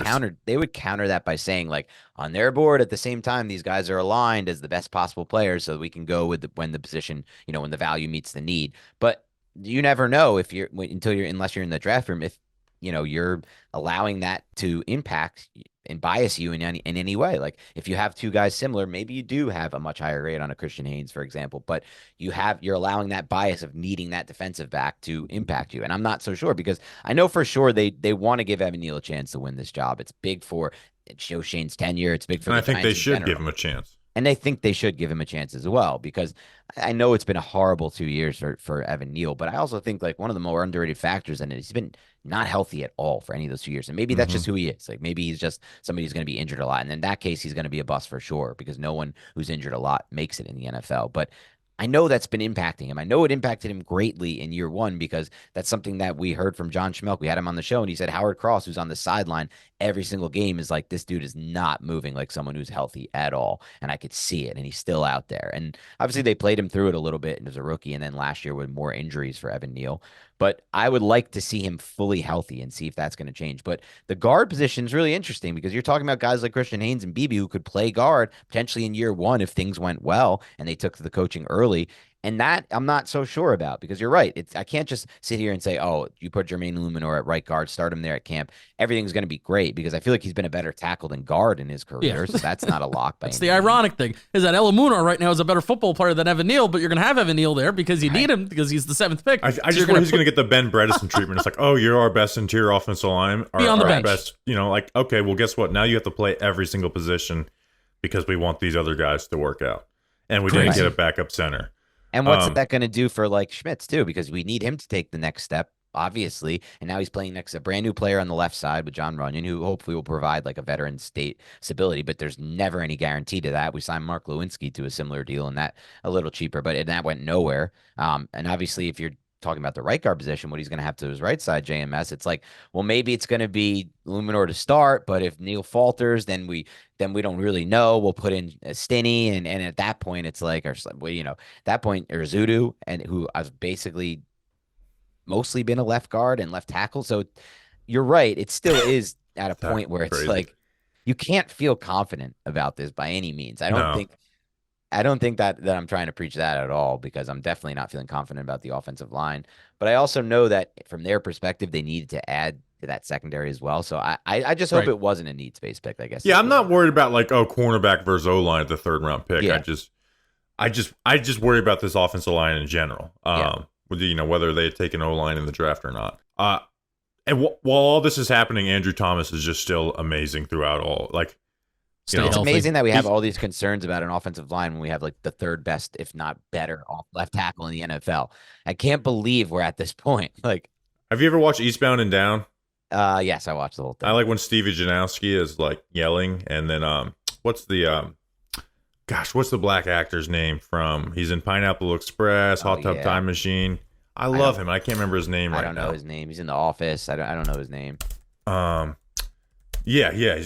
Speaker 3: They would counter that by saying like on their board at the same time these guys are aligned as the best possible players so we can go with when the position, when the value meets the need. But you never know if you're unless you're in the draft room if you're allowing that to impact and bias you in any way. Like if you have two guys similar, maybe you do have a much higher rate on a Christian Haynes, for example, but you're allowing that bias of needing that defensive back to impact you. And I'm not so sure because I know for sure they want to give Evan Neal a chance to win this job. It's big for Joe Shane's tenure. It's big for
Speaker 1: And
Speaker 3: the
Speaker 1: I think
Speaker 3: Giants
Speaker 1: they
Speaker 3: in
Speaker 1: should
Speaker 3: general.
Speaker 1: give him a chance.
Speaker 3: And they think they should give him a chance as well because I know it's been a horrible 2 years for Evan Neal, but I also think like one of the more underrated factors in it, he's been not healthy at all for any of those 2 years. And maybe that's just who he is. Like maybe he's just somebody who's going to be injured a lot. And in that case, he's going to be a bust for sure because no one who's injured a lot makes it in the NFL. But I know that's been impacting him. I know it impacted him greatly in year one because that's something that we heard from John Schmelk. We had him on the show and he said Howard Cross, who's on the sideline, every single game is like, this dude is not moving like someone who's healthy at all. And I could see it. And he's still out there. And obviously they played him through it a little bit as a rookie. And then last year with more injuries for Evan Neal. But I would like to see him fully healthy and see if that's going to change. But the guard position is really interesting because you're talking about guys like Christian Haynes and Beebe who could play guard potentially in year one if things went well and they took to the coaching early. And that I'm not so sure about because you're right. I can't just sit here and say, oh, you put Jermaine Luminor at right guard, start him there at camp. Everything's going to be great because I feel like he's been a better tackle than guard in his career. So that's not a lock.
Speaker 4: That's the ironic thing is that Luminor right now is a better football player than Evan Neal, but you're going to have Evan Neal there because you need him because he's the 7th pick.
Speaker 1: I just worry he's going to get the Ben Bredesen treatment. It's like, oh, you're our best interior offensive line.
Speaker 4: Be on the bench.
Speaker 1: Best, like, okay, well, guess what? Now you have to play every single position because we want these other guys to work out. And we didn't get a backup center.
Speaker 3: And what's that going to do for like Schmitz too? Because we need him to take the next step, obviously. And now he's playing next to a brand new player on the left side with John Runyon, who hopefully will provide like a veteran state stability. But there's never any guarantee to that. We signed Mark Lewinsky to a similar deal, and that a little cheaper, but that went nowhere. And obviously, if you're talking about the right guard position, what he's going to have to his right side, JMS, it's like, well, maybe it's going to be Luminor to start, but if Neal falters, then we don't really know. We'll put in Stinney, and at that point, it's like, that point, Erzudu, and who I've basically mostly been a left guard and left tackle. So you're right. It still is at a point where it's crazy. Like, you can't feel confident about this by any means. I don't think that I'm trying to preach that at all because I'm definitely not feeling confident about the offensive line. But I also know that from their perspective, they needed to add to that secondary as well. So I just hope it wasn't a need space pick, I guess.
Speaker 1: Yeah, I'm not worried about like, cornerback versus O-line at the 3rd round pick.
Speaker 3: Yeah.
Speaker 1: I just worry about this offensive line in general. Whether they take an O-line in the draft or not. And while all this is happening, Andru Thomas is just still amazing throughout all. Like,
Speaker 3: it's amazing that we have all these concerns about an offensive line when we have like the 3rd best, if not better, left tackle in the NFL. I can't believe we're at this point. Like,
Speaker 1: have you ever watched Eastbound and Down?
Speaker 3: Yes, I watched the whole thing.
Speaker 1: I like when Stevie Janowski is like yelling, and then what's the black actor's name from? He's in Pineapple Express, Hot Tub Time Machine. I love him. I can't remember his name right now.
Speaker 3: I don't know his name. He's in The Office. I don't know his name.
Speaker 1: Yeah.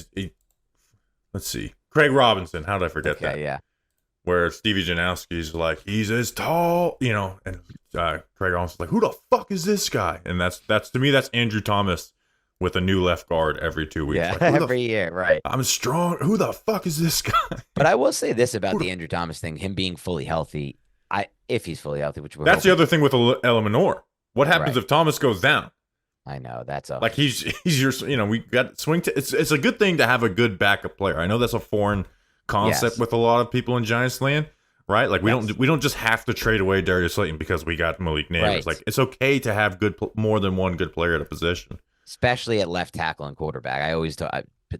Speaker 1: Let's see. Craig Robinson. How did I forget that?
Speaker 3: Yeah.
Speaker 1: Where Stevie Janowski's like, he's as tall, and Craig Robinson's like, who the fuck is this guy? And that's to me, that's Andru Thomas with a new left guard every 2 weeks.
Speaker 3: Yeah,
Speaker 1: like,
Speaker 3: every year, right.
Speaker 1: I'm strong. Who the fuck is this guy?
Speaker 3: But I will say this about the Andru Thomas thing, him being fully healthy. If he's fully healthy, which
Speaker 1: that's the other thing with Eliminor. What happens if Thomas goes down?
Speaker 3: I know that's
Speaker 1: like he's your we got swing to it's a good thing to have a good backup player. I know that's a foreign concept with a lot of people in Giants land, right? Like we don't just have to trade away Darius Slayton because we got Malik Nabers.
Speaker 3: Right.
Speaker 1: Like it's okay to have more than one good player at a position,
Speaker 3: especially at left tackle and quarterback. I always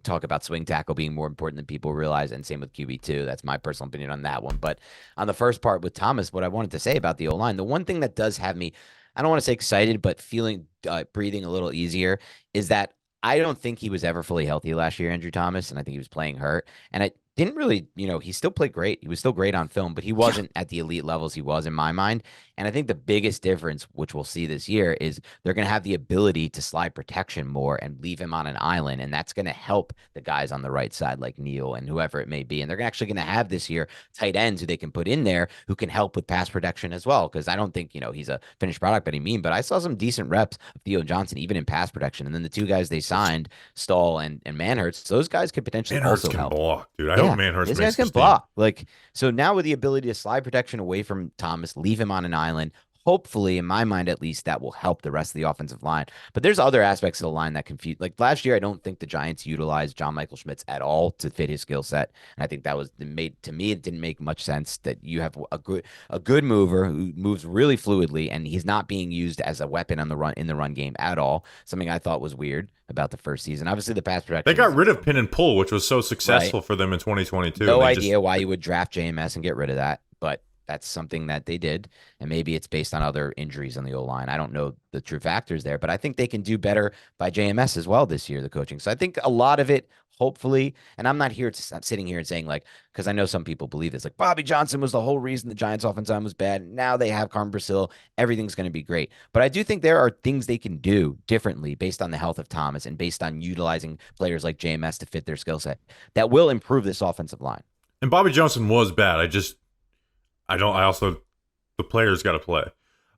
Speaker 3: talk about swing tackle being more important than people realize, and same with QB too. That's my personal opinion on that one. But on the first part with Thomas, what I wanted to say about the O-line, the one thing that does have me, I don't want to say excited, but feeling breathing a little easier is that I don't think he was ever fully healthy last year, Andru Thomas, and I think he was playing hurt. And I didn't really, he still played great. He was still great on film, but he wasn't at the elite levels he was in my mind. And I think the biggest difference, which we'll see this year, is they're going to have the ability to slide protection more and leave him on an island. And that's going to help the guys on the right side like Neal and whoever it may be. And they're actually going to have this year tight ends who they can put in there who can help with pass protection as well. Because I don't think, he's a finished product by any means, but I saw some decent reps of Theo Johnson, even in pass protection. And then the 2 guys they signed, Stahl and Manhurst, those guys could potentially also help.
Speaker 1: Block, dude. I hope Manhurst
Speaker 3: these guys can block. Like, so now with the ability to slide protection away from Thomas, leave him on an island, hopefully, in my mind at least, that will help the rest of the offensive line. But there's other aspects of the line that confuse. Like last year, I don't think the Giants utilized John Michael Schmitz at all to fit his skill set. And I think that was to me, it didn't make much sense that you have a good mover who moves really fluidly, and he's not being used as a weapon on the run game at all. Something I thought was weird about the first season. Obviously, the pass protection.
Speaker 1: They got rid of pin and pull, which was so successful for them in 2022.
Speaker 3: No idea why you would draft JMS and get rid of that, but that's something that they did, and maybe it's based on other injuries on the O-line. I don't know the true factors there, but I think they can do better by JMS as well this year, the coaching. So I think a lot of it hopefully, and I'm not here to, I'm sitting here and saying like, because I know some people believe this, like Bobby Johnson was the whole reason the Giants offensive line was bad. Now they have Carmen Brasil. Everything's going to be great. But I do think there are things they can do differently based on the health of Thomas and based on utilizing players like JMS to fit their skill set that will improve this offensive line.
Speaker 1: And Bobby Johnson was bad. The players got to play.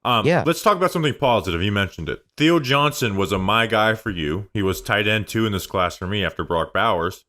Speaker 1: Let's talk about something positive. You mentioned it. Theo Johnson was a my guy for you. He was tight end 2 in this class for me after Brock Bowers.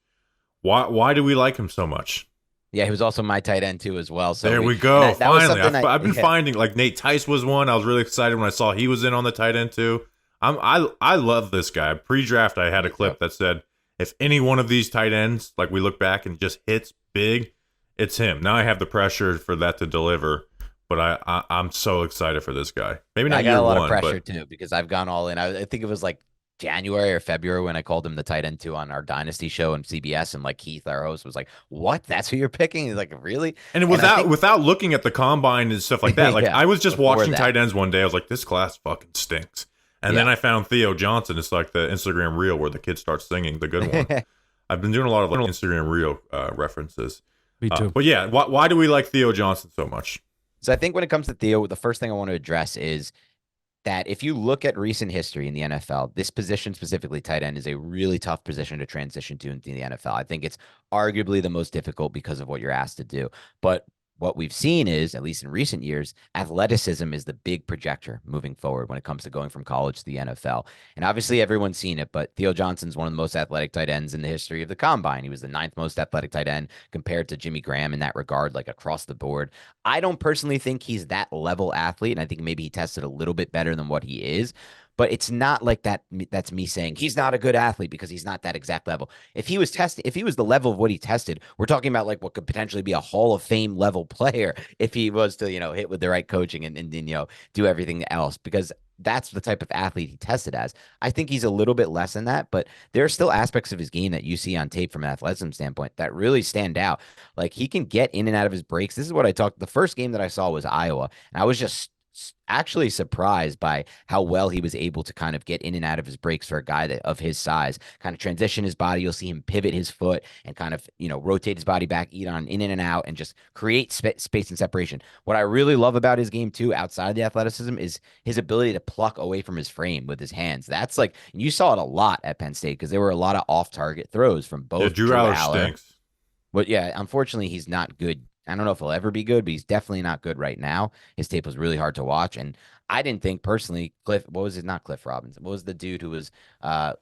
Speaker 1: Why do we like him so much?
Speaker 3: Yeah, he was also my tight end too as well. So
Speaker 1: there we go. Finally, I've been
Speaker 3: yeah.
Speaker 1: finding like Nate Tice was one. I was really excited when I saw he was in on the tight end too. I love this guy. Pre-draft, I had a clip that said if any one of these tight ends, like we look back and just hits big, it's him. Now I have the pressure for that to deliver. But I'm so excited for this guy. Maybe not
Speaker 3: I got
Speaker 1: year
Speaker 3: a lot
Speaker 1: one,
Speaker 3: of pressure
Speaker 1: but
Speaker 3: too because I've gone all in. I think it was like January or February when I called him the tight end 2 on our Dynasty show on CBS, and like Keith, our host, was like, "What? That's who you're picking?" He's like, "Really?"
Speaker 1: And without looking at the combine and stuff like that, like
Speaker 3: Yeah,
Speaker 1: I was just watching
Speaker 3: that.
Speaker 1: tight ends one day. I was like, "This class fucking stinks." And then I found Theo Johnson. It's like the Instagram reel where the kid starts singing the good one. I've been doing a lot of Instagram reel references.
Speaker 4: Me too.
Speaker 1: But yeah, why do we like Theo Johnson so much?
Speaker 3: So I think when it comes to Theo, the first thing I want to address is that if you look at recent history in the NFL, this position specifically, tight end, is a really tough position to transition to in the NFL. I think it's arguably the most difficult because of what you're asked to do. But what we've seen is, at least in recent years, athleticism is the big projector moving forward when it comes to going from college to the NFL. And obviously everyone's seen it, but Theo Johnson's one of the most athletic tight ends in the history of the combine. He was the 9th most athletic tight end compared to Jimmy Graham in that regard, like across the board. I don't personally think he's that level athlete, and I think maybe he tested a little bit better than what he is. But it's not like that. That's me saying he's not a good athlete because he's not that exact level. If he was the level of what he tested, we're talking about like what could potentially be a Hall of Fame level player if he was to, hit with the right coaching and do everything else, because that's the type of athlete he tested as. I think he's a little bit less than that, but there are still aspects of his game that you see on tape from an athleticism standpoint that really stand out. Like he can get in and out of his breaks. This is what I talked. The first game that I saw was Iowa, and I was just actually surprised by how well he was able to kind of get in and out of his breaks for a guy of his size, kind of transition his body. You'll see him pivot his foot and kind of, rotate his body back, eat on in and out, and just create space and separation. What I really love about his game too, outside of the athleticism, is his ability to pluck away from his frame with his hands. That's like, you saw it a lot at Penn State because there were a lot of off-target throws from both.
Speaker 1: Drew Aller stinks.
Speaker 3: But yeah, unfortunately, he's not good. I don't know if he'll ever be good, but he's definitely not good right now. His tape was really hard to watch. And I didn't think personally, not Cliff Robinson. What was the dude who was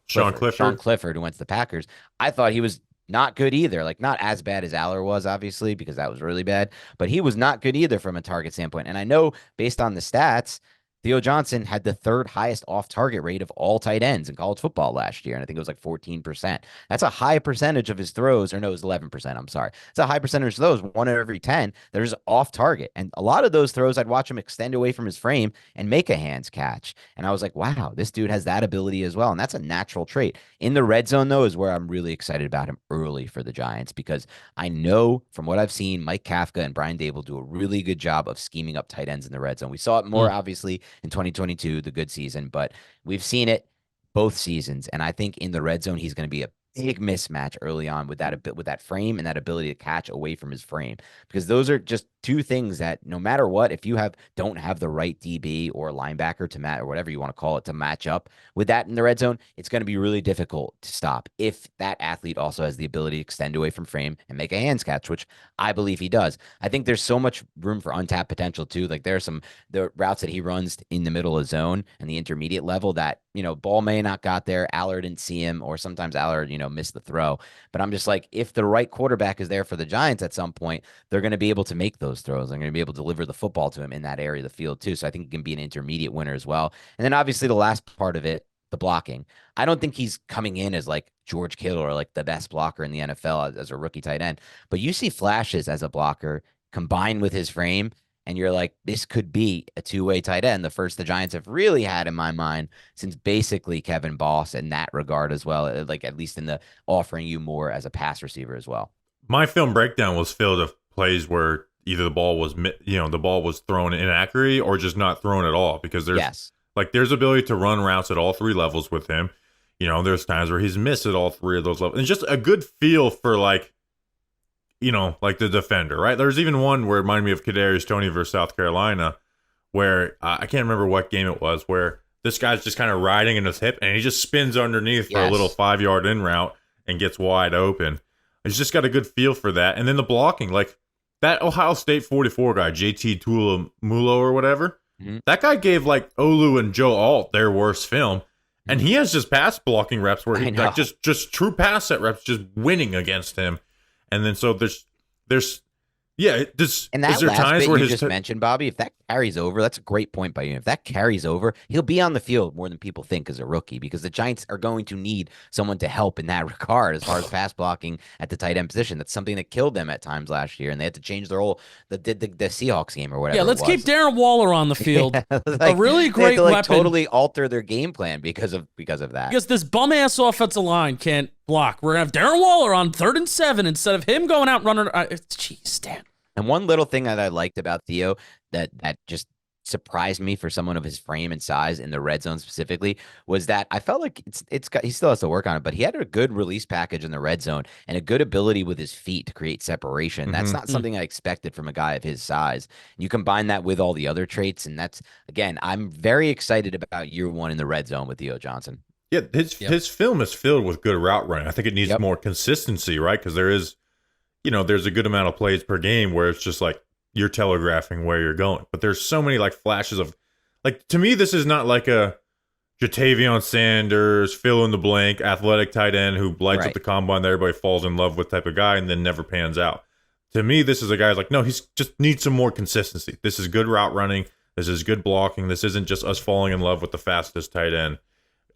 Speaker 1: Sean
Speaker 3: Clifford, who went to the Packers? I thought he was not good either. Like not as bad as Aller was, obviously, because that was really bad. But he was not good either from a target standpoint. And I know based on the stats, Theo Johnson had the 3rd highest off-target rate of all tight ends in college football last year, and I think it was like 14%. That's a high percentage of his throws, or no, it was 11%. I'm sorry. It's a high percentage of those, 1 out of every 10, there's off-target. And a lot of those throws, I'd watch him extend away from his frame and make a hands catch. And I was like, wow, this dude has that ability as well, and that's a natural trait. In the red zone, though, is where I'm really excited about him early for the Giants, because I know from what I've seen, Mike Kafka and Brian Dable do a really good job of scheming up tight ends in the red zone. We saw it more, obviously, in 2022, the good season, but we've seen it both seasons. And I think in the red zone, he's going to be a big mismatch early on with that frame and that ability to catch away from his frame, because those are just 2 things that no matter what, if you don't have the right DB or linebacker to match, or whatever you want to call it, to match up with that in the red zone, it's going to be really difficult to stop if that athlete also has the ability to extend away from frame and make a hands catch, which I believe he does. I think there's so much room for untapped potential too. Like there are the routes that he runs in the middle of zone and the intermediate level that, ball may not got there, Aller didn't see him, or sometimes Aller, missed the throw. But I'm just like, if the right quarterback is there for the Giants at some point, they're going to be able to make those throws. They're going to be able to deliver the football to him in that area of the field too. So I think he can be an intermediate winner as well. And then obviously the last part of it, the blocking. I don't think he's coming in as like George Kittle or like the best blocker in the NFL as a rookie tight end, but you see flashes as a blocker combined with his frame, and you're like, this could be a 2-way tight end. The first the Giants have really had in my mind since basically Kevin Boss in that regard as well, like at least in the offering you more as a pass receiver as well.
Speaker 1: My film breakdown was filled with plays where either the ball was thrown inaccurately or just not thrown at all, because there's ability to run routes at all 3 levels with him. there's times where he's missed at all three of those levels. And just a good feel for like the defender, right? There's even one where it reminded me of Kadarius Toney versus South Carolina, where I can't remember what game it was, where this guy's just kind of riding in his hip and he just spins underneath for a little 5-yard in route and gets wide open. He's just got a good feel for that. And then the blocking, like that Ohio State 44 guy, JT Mulo or whatever, that guy gave like Olu and Joe Alt their worst film. And he has just pass blocking reps where he like just true pass set reps, just winning against him. And then so there's
Speaker 3: and that
Speaker 1: is there
Speaker 3: last
Speaker 1: times
Speaker 3: bit
Speaker 1: where
Speaker 3: you just mentioned, Bobby, if that carries over, that's a great point by you. If that carries over, he'll be on the field more than people think as a rookie, because the Giants are going to need someone to help in that regard as far as pass blocking at the tight end position. That's something that killed them at times last year, and they had to change their whole the Seahawks game or whatever.
Speaker 4: Yeah, let's keep Darren Waller on the field.
Speaker 3: A
Speaker 4: really great
Speaker 3: weapon.
Speaker 4: Totally
Speaker 3: alter their game plan because of that.
Speaker 4: Because this bum ass offensive line can't block. We're gonna have Darren Waller on 3rd and 7 instead of him going out and running. Jeez, Dan.
Speaker 3: And one little thing that I liked about Theo that just surprised me for someone of his frame and size in the red zone specifically was that I felt like he still has to work on it, but he had a good release package in the red zone and a good ability with his feet to create separation. That's not something I expected from a guy of his size. You combine that with all the other traits, and that's, again, I'm very excited about year one in the red zone with Theo Johnson.
Speaker 1: Yeah, his film is filled with good route running. I think it needs more consistency, right? Because there is, there's a good amount of plays per game where it's just like you're telegraphing where you're going. But there's so many like flashes of, like, to me, this is not like a Jatavion Sanders, fill in the blank, athletic tight end who lights up the combine that everybody falls in love with type of guy and then never pans out. To me, this is a guy who's like, no, he's just needs some more consistency. This is good route running. This is good blocking. This isn't just us falling in love with the fastest tight end.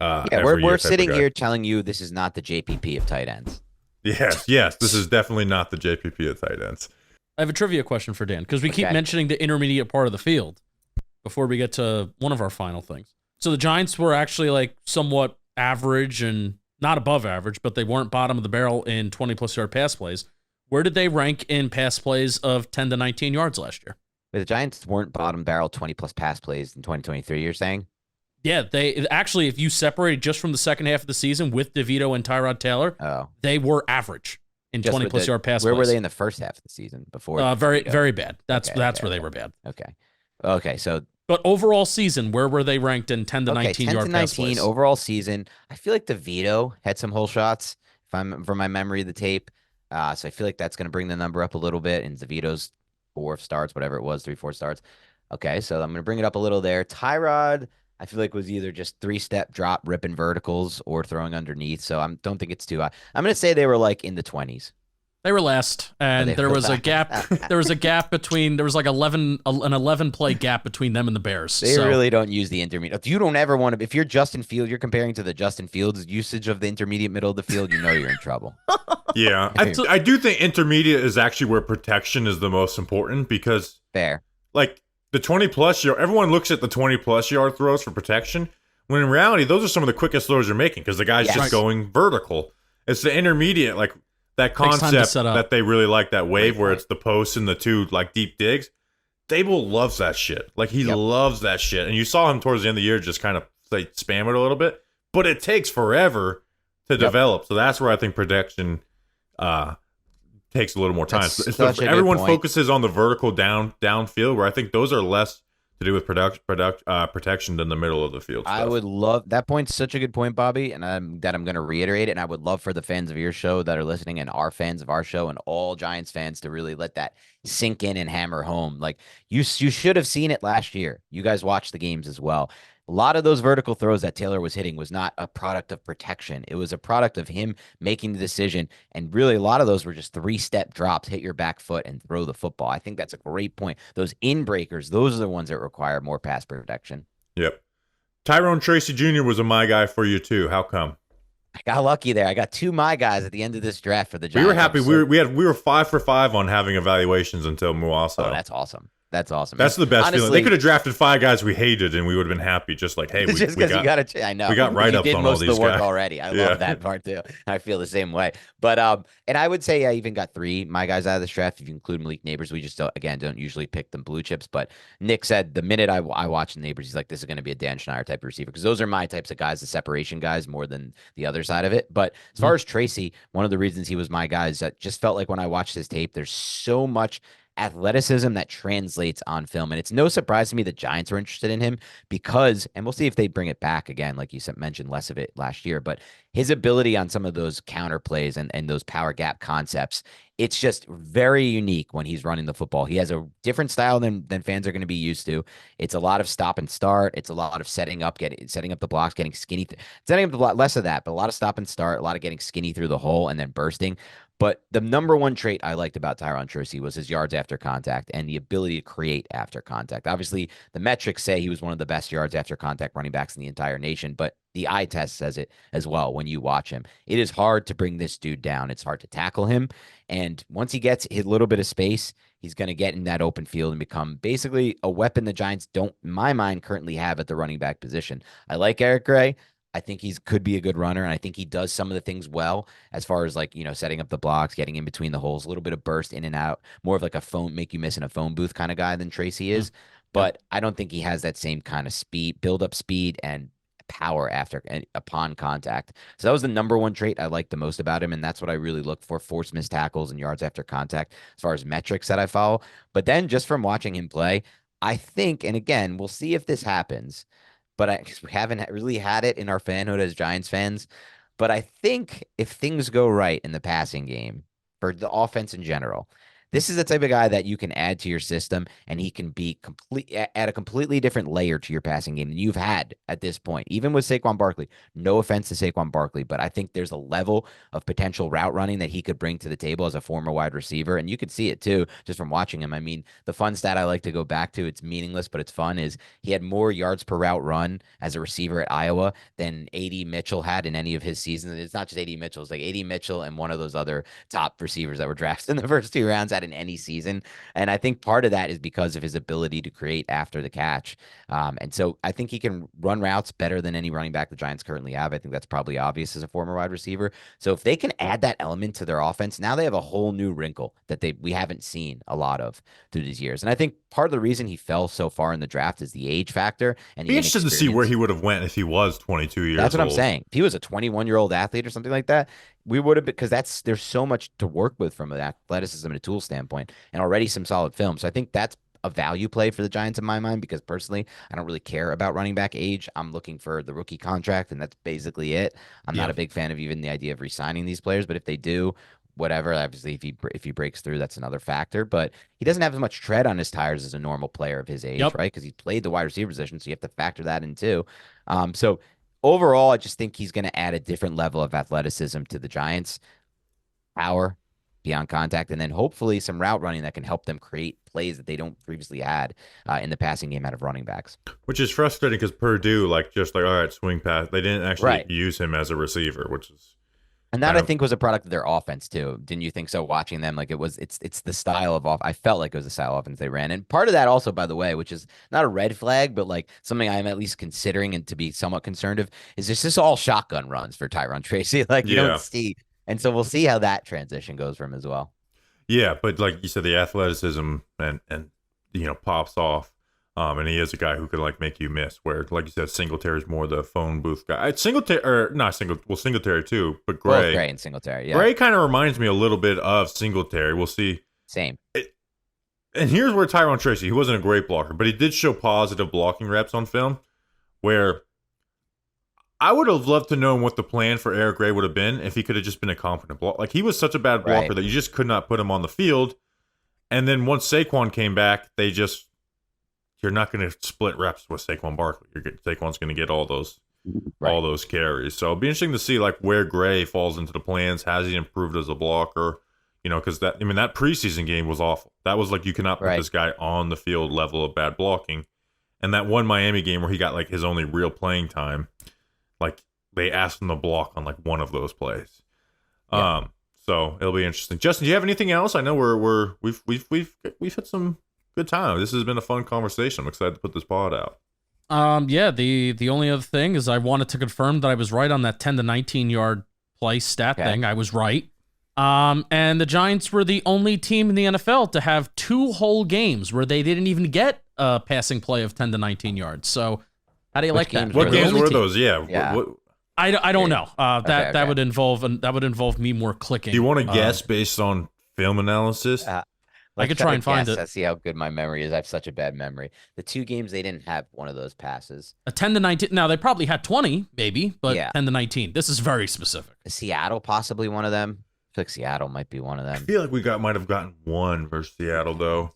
Speaker 3: We're sitting here telling you this is not the JPP of tight ends.
Speaker 1: Yes, this is definitely not the JPP of tight ends.
Speaker 4: I have a trivia question for Dan, because we keep mentioning the intermediate part of the field before we get to one of our final things. So the Giants were actually like somewhat average and not above average, but they weren't bottom of the barrel in 20-plus yard pass plays. Where did they rank in pass plays of 10 to 19 yards last year?
Speaker 3: The Giants weren't bottom barrel 20-plus pass plays in 2023, you're saying?
Speaker 4: Yeah, they actually, if you separated just from the second half of the season with DeVito and Tyrod Taylor, they were average in 20-plus yard pass plays.
Speaker 3: Where were they in the first half of the season before?
Speaker 4: Very bad. That's where they were bad.
Speaker 3: Okay. So,
Speaker 4: but overall season, where were they ranked in 10 to 19 yard pass plays?
Speaker 3: Overall season, I feel like DeVito had some hole shots. From my memory of the tape, so I feel like that's going to bring the number up a little bit. And DeVito's 4 starts, whatever it was, 3-4 starts. Okay, so I'm going to bring it up a little there. Tyrod, I feel like was either just 3-step drop, ripping verticals, or throwing underneath. So I don't think it's too high. I'm going to say they were like in the 20s.
Speaker 4: They were last, and there was a gap. There was a gap between. There was like an 11 play gap between them and the Bears.
Speaker 3: They really don't use the intermediate. If you don't ever want to, if you're Justin Fields, you're comparing to the Justin Fields usage of the intermediate middle of the field, you know you're in trouble.
Speaker 1: Yeah, I do think intermediate is actually where protection is the most important, because like the 20-plus yard, everyone looks at the 20-plus yard throws for protection, when in reality those are some of the quickest throws you're making because the guy's just going vertical. It's the intermediate, like that concept that they really like, that wave where it's the post and the 2 like deep digs. Dable loves that shit. Like he loves that shit. And you saw him towards the end of the year just kind of like spam it a little bit, but it takes forever to develop. So that's where I think protection takes a little more time. Everyone focuses on the vertical downfield, where I think those are less to do with protection than the middle of the field stuff.
Speaker 3: I would love that point's such a good point, Bobby, and I'm going to reiterate it. And I would love for the fans of your show that are listening and are fans of our show and all Giants fans to really let that sink in and hammer home. Like you should have seen it last year. You guys watched the games as well. A lot of those vertical throws that Taylor was hitting was not a product of protection. It was a product of him making the decision. And really, a lot of those were just 3-step drops, hit your back foot and throw the football. I think that's a great point. Those in-breakers, those are the ones that require more pass protection.
Speaker 1: Yep. Tyrone Tracy Jr. was a my guy for you too. How come?
Speaker 3: I got lucky there. I got 2 my guys at the end of this draft for the Giants.
Speaker 1: We were happy. We were 5 for 5 on having evaluations until Muasa.
Speaker 3: Oh, that's awesome. That's awesome.
Speaker 1: That's the best
Speaker 3: honestly,
Speaker 1: feeling. They could have drafted 5 guys we hated, and we would have been happy. Just like, hey,
Speaker 3: just because you got to, I know
Speaker 1: we got write-ups
Speaker 3: did
Speaker 1: on
Speaker 3: most
Speaker 1: all
Speaker 3: of
Speaker 1: these
Speaker 3: the work
Speaker 1: guys
Speaker 3: already. I love that part too. I feel the same way. But and I would say I even got 3 my guys out of this draft. If you include Malik Nabers, we just don't usually pick them blue chips. But Nick said the minute I watched Nabers, he's like, this is going to be a Dan Schneier type of receiver, because those are my types of guys, the separation guys more than the other side of it. But as far as Tracy, one of the reasons he was my guy is that just felt like when I watched his tape, there's so much athleticism that translates on film. And it's no surprise to me that Giants are interested in him because, and we'll see if they bring it back again, like you mentioned less of it last year, but his ability on some of those counter plays and those power gap concepts, it's just very unique when he's running the football. He has a different style than fans are going to be used to. It's a lot of stop and start. It's a lot of setting up the blocks, getting skinny, setting up a lot less of that, but a lot of stop and start, a lot of getting skinny through the hole and then bursting. But the number one trait I liked about Tyrone Tracy was his yards after contact and the ability to create after contact. Obviously, the metrics say he was one of the best yards after contact running backs in the entire nation, but the eye test says it as well when you watch him. It is hard to bring this dude down. It's hard to tackle him. And once he gets a little bit of space, he's going to get in that open field and become basically a weapon the Giants don't, in my mind, currently have at the running back position. I like Eric Gray. I think could be a good runner, and I think he does some of the things well as far as setting up the blocks, getting in between the holes, a little bit of burst in and out, more of like a phone, make you miss in a phone booth kind of guy than Tracy is. But I don't think he has that same kind of build up speed and power upon contact. So that was the number one trait I liked the most about him, and that's what I really look for: forced missed tackles and yards after contact as far as metrics that I follow. But then just from watching him play, I think, and again, we'll see if this happens, but we haven't really had it in our fanhood as Giants fans. But I think if things go right in the passing game for the offense in general, this is the type of guy that you can add to your system, and he can be at a completely different layer to your passing game than you've had at this point. Even with Saquon Barkley, no offense to Saquon Barkley, but I think there's a level of potential route running that he could bring to the table as a former wide receiver, and you could see it too just from watching him. I mean, the fun stat I like to go back to, it's meaningless, but it's fun, is he had more yards per route run as a receiver at Iowa than A.D. Mitchell had in any of his seasons. It's not just A.D. Mitchell. It's like A.D. Mitchell and one of those other top receivers that were drafted in the first 2 rounds in any season. And I think part of that is because of his ability to create after the catch. And so I think he can run routes better than any running back the Giants currently have. I think that's probably obvious as a former wide receiver. So if they can add that element to their offense, now they have a whole new wrinkle that we haven't seen a lot of through these years. And I think part of the reason he fell so far in the draft is the age factor. And
Speaker 1: be interested to see where he would have went if he was 22 years old.
Speaker 3: That's what I'm saying. If he was a 21-year-old athlete or something like that, we would have, because there's so much to work with from an athleticism and a tool standpoint, and already some solid film. So I think that's a value play for the Giants in my mind, because personally, I don't really care about running back age. I'm looking for the rookie contract, and that's basically it. I'm not a big fan of even the idea of re-signing these players, but if they do, whatever. Obviously, if he breaks through, that's another factor. But he doesn't have as much tread on his tires as a normal player of his age, right? Because he played the wide receiver position, so you have to factor that in too. So overall, I just think he's going to add a different level of athleticism to the Giants. Power, beyond contact, and then hopefully some route running that can help them create plays that they don't previously had in the passing game out of running backs.
Speaker 1: Which is frustrating because Purdue, all right, swing pass. They didn't actually use him as a receiver, which is.
Speaker 3: And that I think was a product of their offense too. Didn't you think so? Watching them, like it's the style of I felt like it was the style of offense they ran. And part of that also, by the way, which is not a red flag, but like something I'm at least considering and to be somewhat concerned of, is this all shotgun runs for Tyrone Tracy. Like you don't see. And so we'll see how that transition goes for him as well.
Speaker 1: Yeah, but like you said, the athleticism and pops off. And he is a guy who could make you miss. Where, like you said, Singletary's more the phone booth guy. Singletary too, but Gray.
Speaker 3: Both Gray and Singletary. Yeah.
Speaker 1: Gray kind of reminds me a little bit of Singletary. We'll see.
Speaker 3: Same.
Speaker 1: And here's where Tyrone Tracy, he wasn't a great blocker, but he did show positive blocking reps on film. Where I would have loved to know what the plan for Eric Gray would have been if he could have just been a competent blocker. Like, he was such a bad blocker that you just could not put him on the field. And then once Saquon came back, you're not going to split reps with Saquon Barkley. Saquon's going to get all those carries. So it'll be interesting to see where Gray falls into the plans. Has he improved as a blocker? Because that preseason game was awful. That was you cannot put this guy on the field level of bad blocking. And that one Miami game where he got his only real playing time, they asked him to block on one of those plays. Yeah. So it'll be interesting. Justin, do you have anything else? I know we've hit some good time. This has been a fun conversation. I'm excited to put this pod out.
Speaker 4: Yeah, the only other thing is I wanted to confirm that I was right on that 10 to 19 yard play stat thing. I was right. And the Giants were the only team in the NFL to have 2 whole games where they didn't even get a passing play of 10 to 19 yards. So how do you like that?
Speaker 1: What games were
Speaker 4: team.
Speaker 1: those? Yeah. What,
Speaker 4: I don't know. That would involve me more clicking.
Speaker 1: do you want to guess based on film analysis?
Speaker 4: I could try and find it.
Speaker 3: I see how good my memory is. I have such a bad memory. The 2 games they didn't have one of those passes.
Speaker 4: A 10 to 19. Now they probably had 20, maybe, but 10 to 19. This is very specific.
Speaker 3: Is Seattle possibly one of them? I feel like Seattle might be one of them.
Speaker 1: I feel like we might have gotten one versus Seattle though.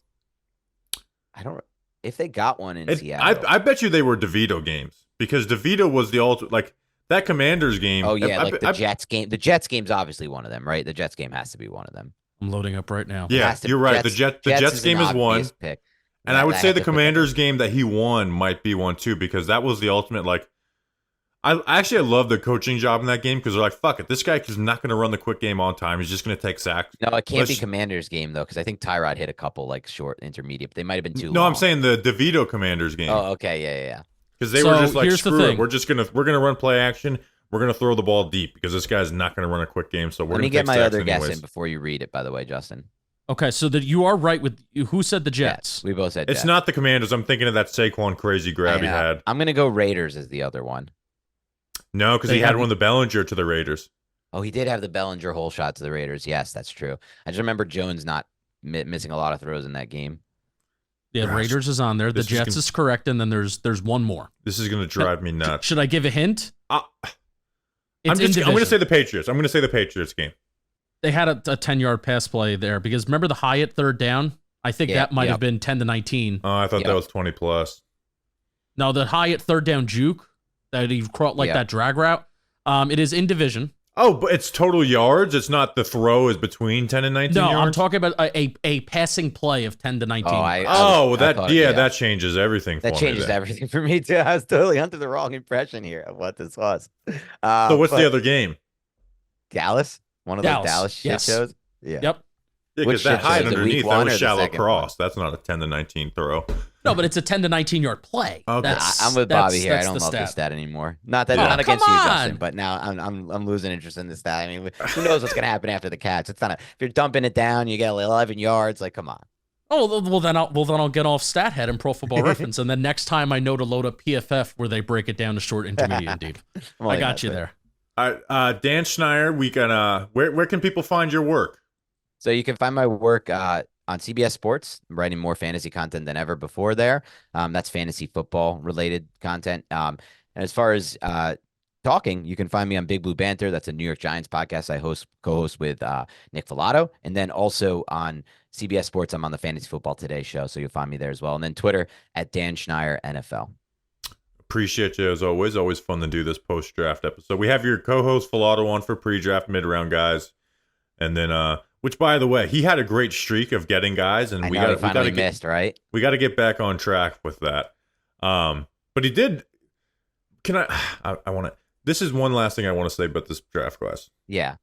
Speaker 3: I don't. If they got one in Seattle,
Speaker 1: I bet you they were DeVito games because DeVito was the ultimate, like that Commanders game.
Speaker 3: Oh yeah, the Jets game. The Jets game's obviously one of them, right? The Jets game has to be one of them.
Speaker 4: I'm loading up right now.
Speaker 1: Yeah, you're right. The Jets game is one. Pick. And I would say the Commanders game that he won might be one too, because that was the ultimate. Like, I love the coaching job in that game because they're like, fuck it, this guy is not going to run the quick game on time. He's just going to take sacks.
Speaker 3: No, it can't be Commanders game though, because I think Tyrod hit a couple like short intermediate. But they might have been too.
Speaker 1: No,
Speaker 3: long.
Speaker 1: I'm saying the DeVito Commanders game.
Speaker 3: Oh, okay, yeah.
Speaker 1: Because they were just like, screw it, we're gonna run play action. We're going to throw the ball deep because this guy's not going to run a quick game. So we're going to
Speaker 3: get my other guess in before you read it, by the way, Justin.
Speaker 4: Okay, so that you are right with who said the Jets?
Speaker 3: We both said Jets.
Speaker 1: It's not the Commanders. I'm thinking of that Saquon crazy grab he had.
Speaker 3: I'm going to go Raiders as the other one.
Speaker 1: No, because he had one of the Bellinger to the Raiders.
Speaker 3: Oh, he did have the Bellinger hole shot to the Raiders. Yes, that's true. I just remember Jones not missing a lot of throws in that game.
Speaker 4: Yeah, Raiders is on there. The Jets is correct, and then there's one more.
Speaker 1: This is going to drive me nuts.
Speaker 4: Should I give a hint?
Speaker 1: I'm going to say the Patriots. I'm going to say the Patriots game.
Speaker 4: They had a 10-yard pass play there because remember the Hyatt third down? I think that might have been 10 to 19.
Speaker 1: Oh, I thought that was 20 plus.
Speaker 4: No, the Hyatt third down juke that he caught that drag route. It is in division.
Speaker 1: Oh, but it's total yards. It's not the throw is between 10 and 19 yards?
Speaker 4: No, I'm talking about a passing play of 10 to 19.
Speaker 1: That changes everything for me.
Speaker 3: That changes everything for me, too. I was totally under the wrong impression here of what this was.
Speaker 1: So what's the other game?
Speaker 3: Dallas? One of those Dallas shit shows? Yeah.
Speaker 4: Yep.
Speaker 1: Yeah, because that Hyatt underneath, that was shallow cross. That's not a 10 to 19 throw.
Speaker 4: No, but it's a 10 to 19 yard play.
Speaker 3: Okay. I'm with Bobby here. I don't love this stat anymore. Not against you, Justin, but now I'm losing interest in this stat. I mean, who knows what's gonna happen after the catch? It's not if you're dumping it down, you get 11 yards. Like, come on.
Speaker 4: Oh well, then I'll get off StatHead and Pro Football Reference, and then next time I know to load up PFF where they break it down to short, intermediate, and deep. I got you there.
Speaker 1: All right, Dan Schneier, we can where can people find your work?
Speaker 3: So you can find my work on CBS Sports. I'm writing more fantasy content than ever before there. That's fantasy football related content. And as far as talking, you can find me on Big Blue Banter. That's a New York Giants podcast I co-host with Nick Filato. And then also on CBS Sports, I'm on the Fantasy Football Today show. So you'll find me there as well. And then Twitter at Dan Schneier NFL.
Speaker 1: Appreciate you as always. Always fun to do this post-draft episode. We have your co-host Filato on for pre-draft, mid-round guys. And then which, by the way, he had a great streak of getting guys, and we got to get back on track with that. But he did. Can I want to? This is one last thing I want to say about this draft class.
Speaker 3: Yeah.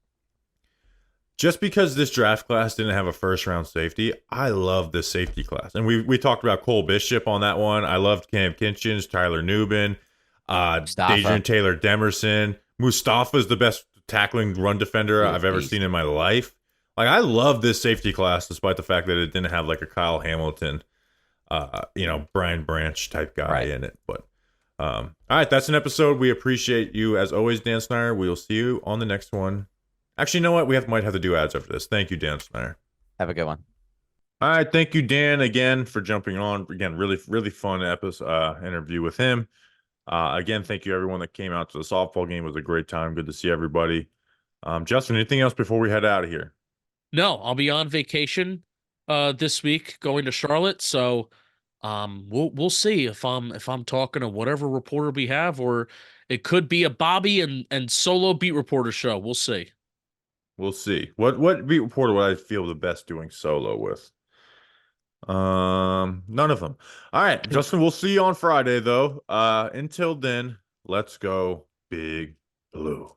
Speaker 1: Just because this draft class didn't have a first round safety, I love this safety class, and we talked about Cole Bishop on that one. I loved Cam Kinchins, Tyler Nubin, Dejan Taylor Demerson. Mustafa's the best tackling run defender I've ever seen in my life. Like, I love this safety class, despite the fact that it didn't have like a Kyle Hamilton, Brian Branch type guy in it. But all right, that's an episode. We appreciate you as always, Dan Schneier. We will see you on the next one. Actually, you know what? Might have to do ads after this. Thank you, Dan Schneier.
Speaker 3: Have a good one.
Speaker 1: All right, thank you, Dan, again for jumping on. Again, really, really fun episode interview with him. Again, thank you everyone that came out to the softball game. It was a great time. Good to see everybody. Justin, anything else before we head out of here?
Speaker 2: No, I'll be on vacation this week, going to Charlotte. So we'll see if I'm talking to whatever reporter we have, or it could be a Bobby and solo beat reporter show. We'll see.
Speaker 1: We'll see. What beat reporter would I feel the best doing solo with? None of them. All right, Justin, we'll see you on Friday though. Until then, let's go Big Blue.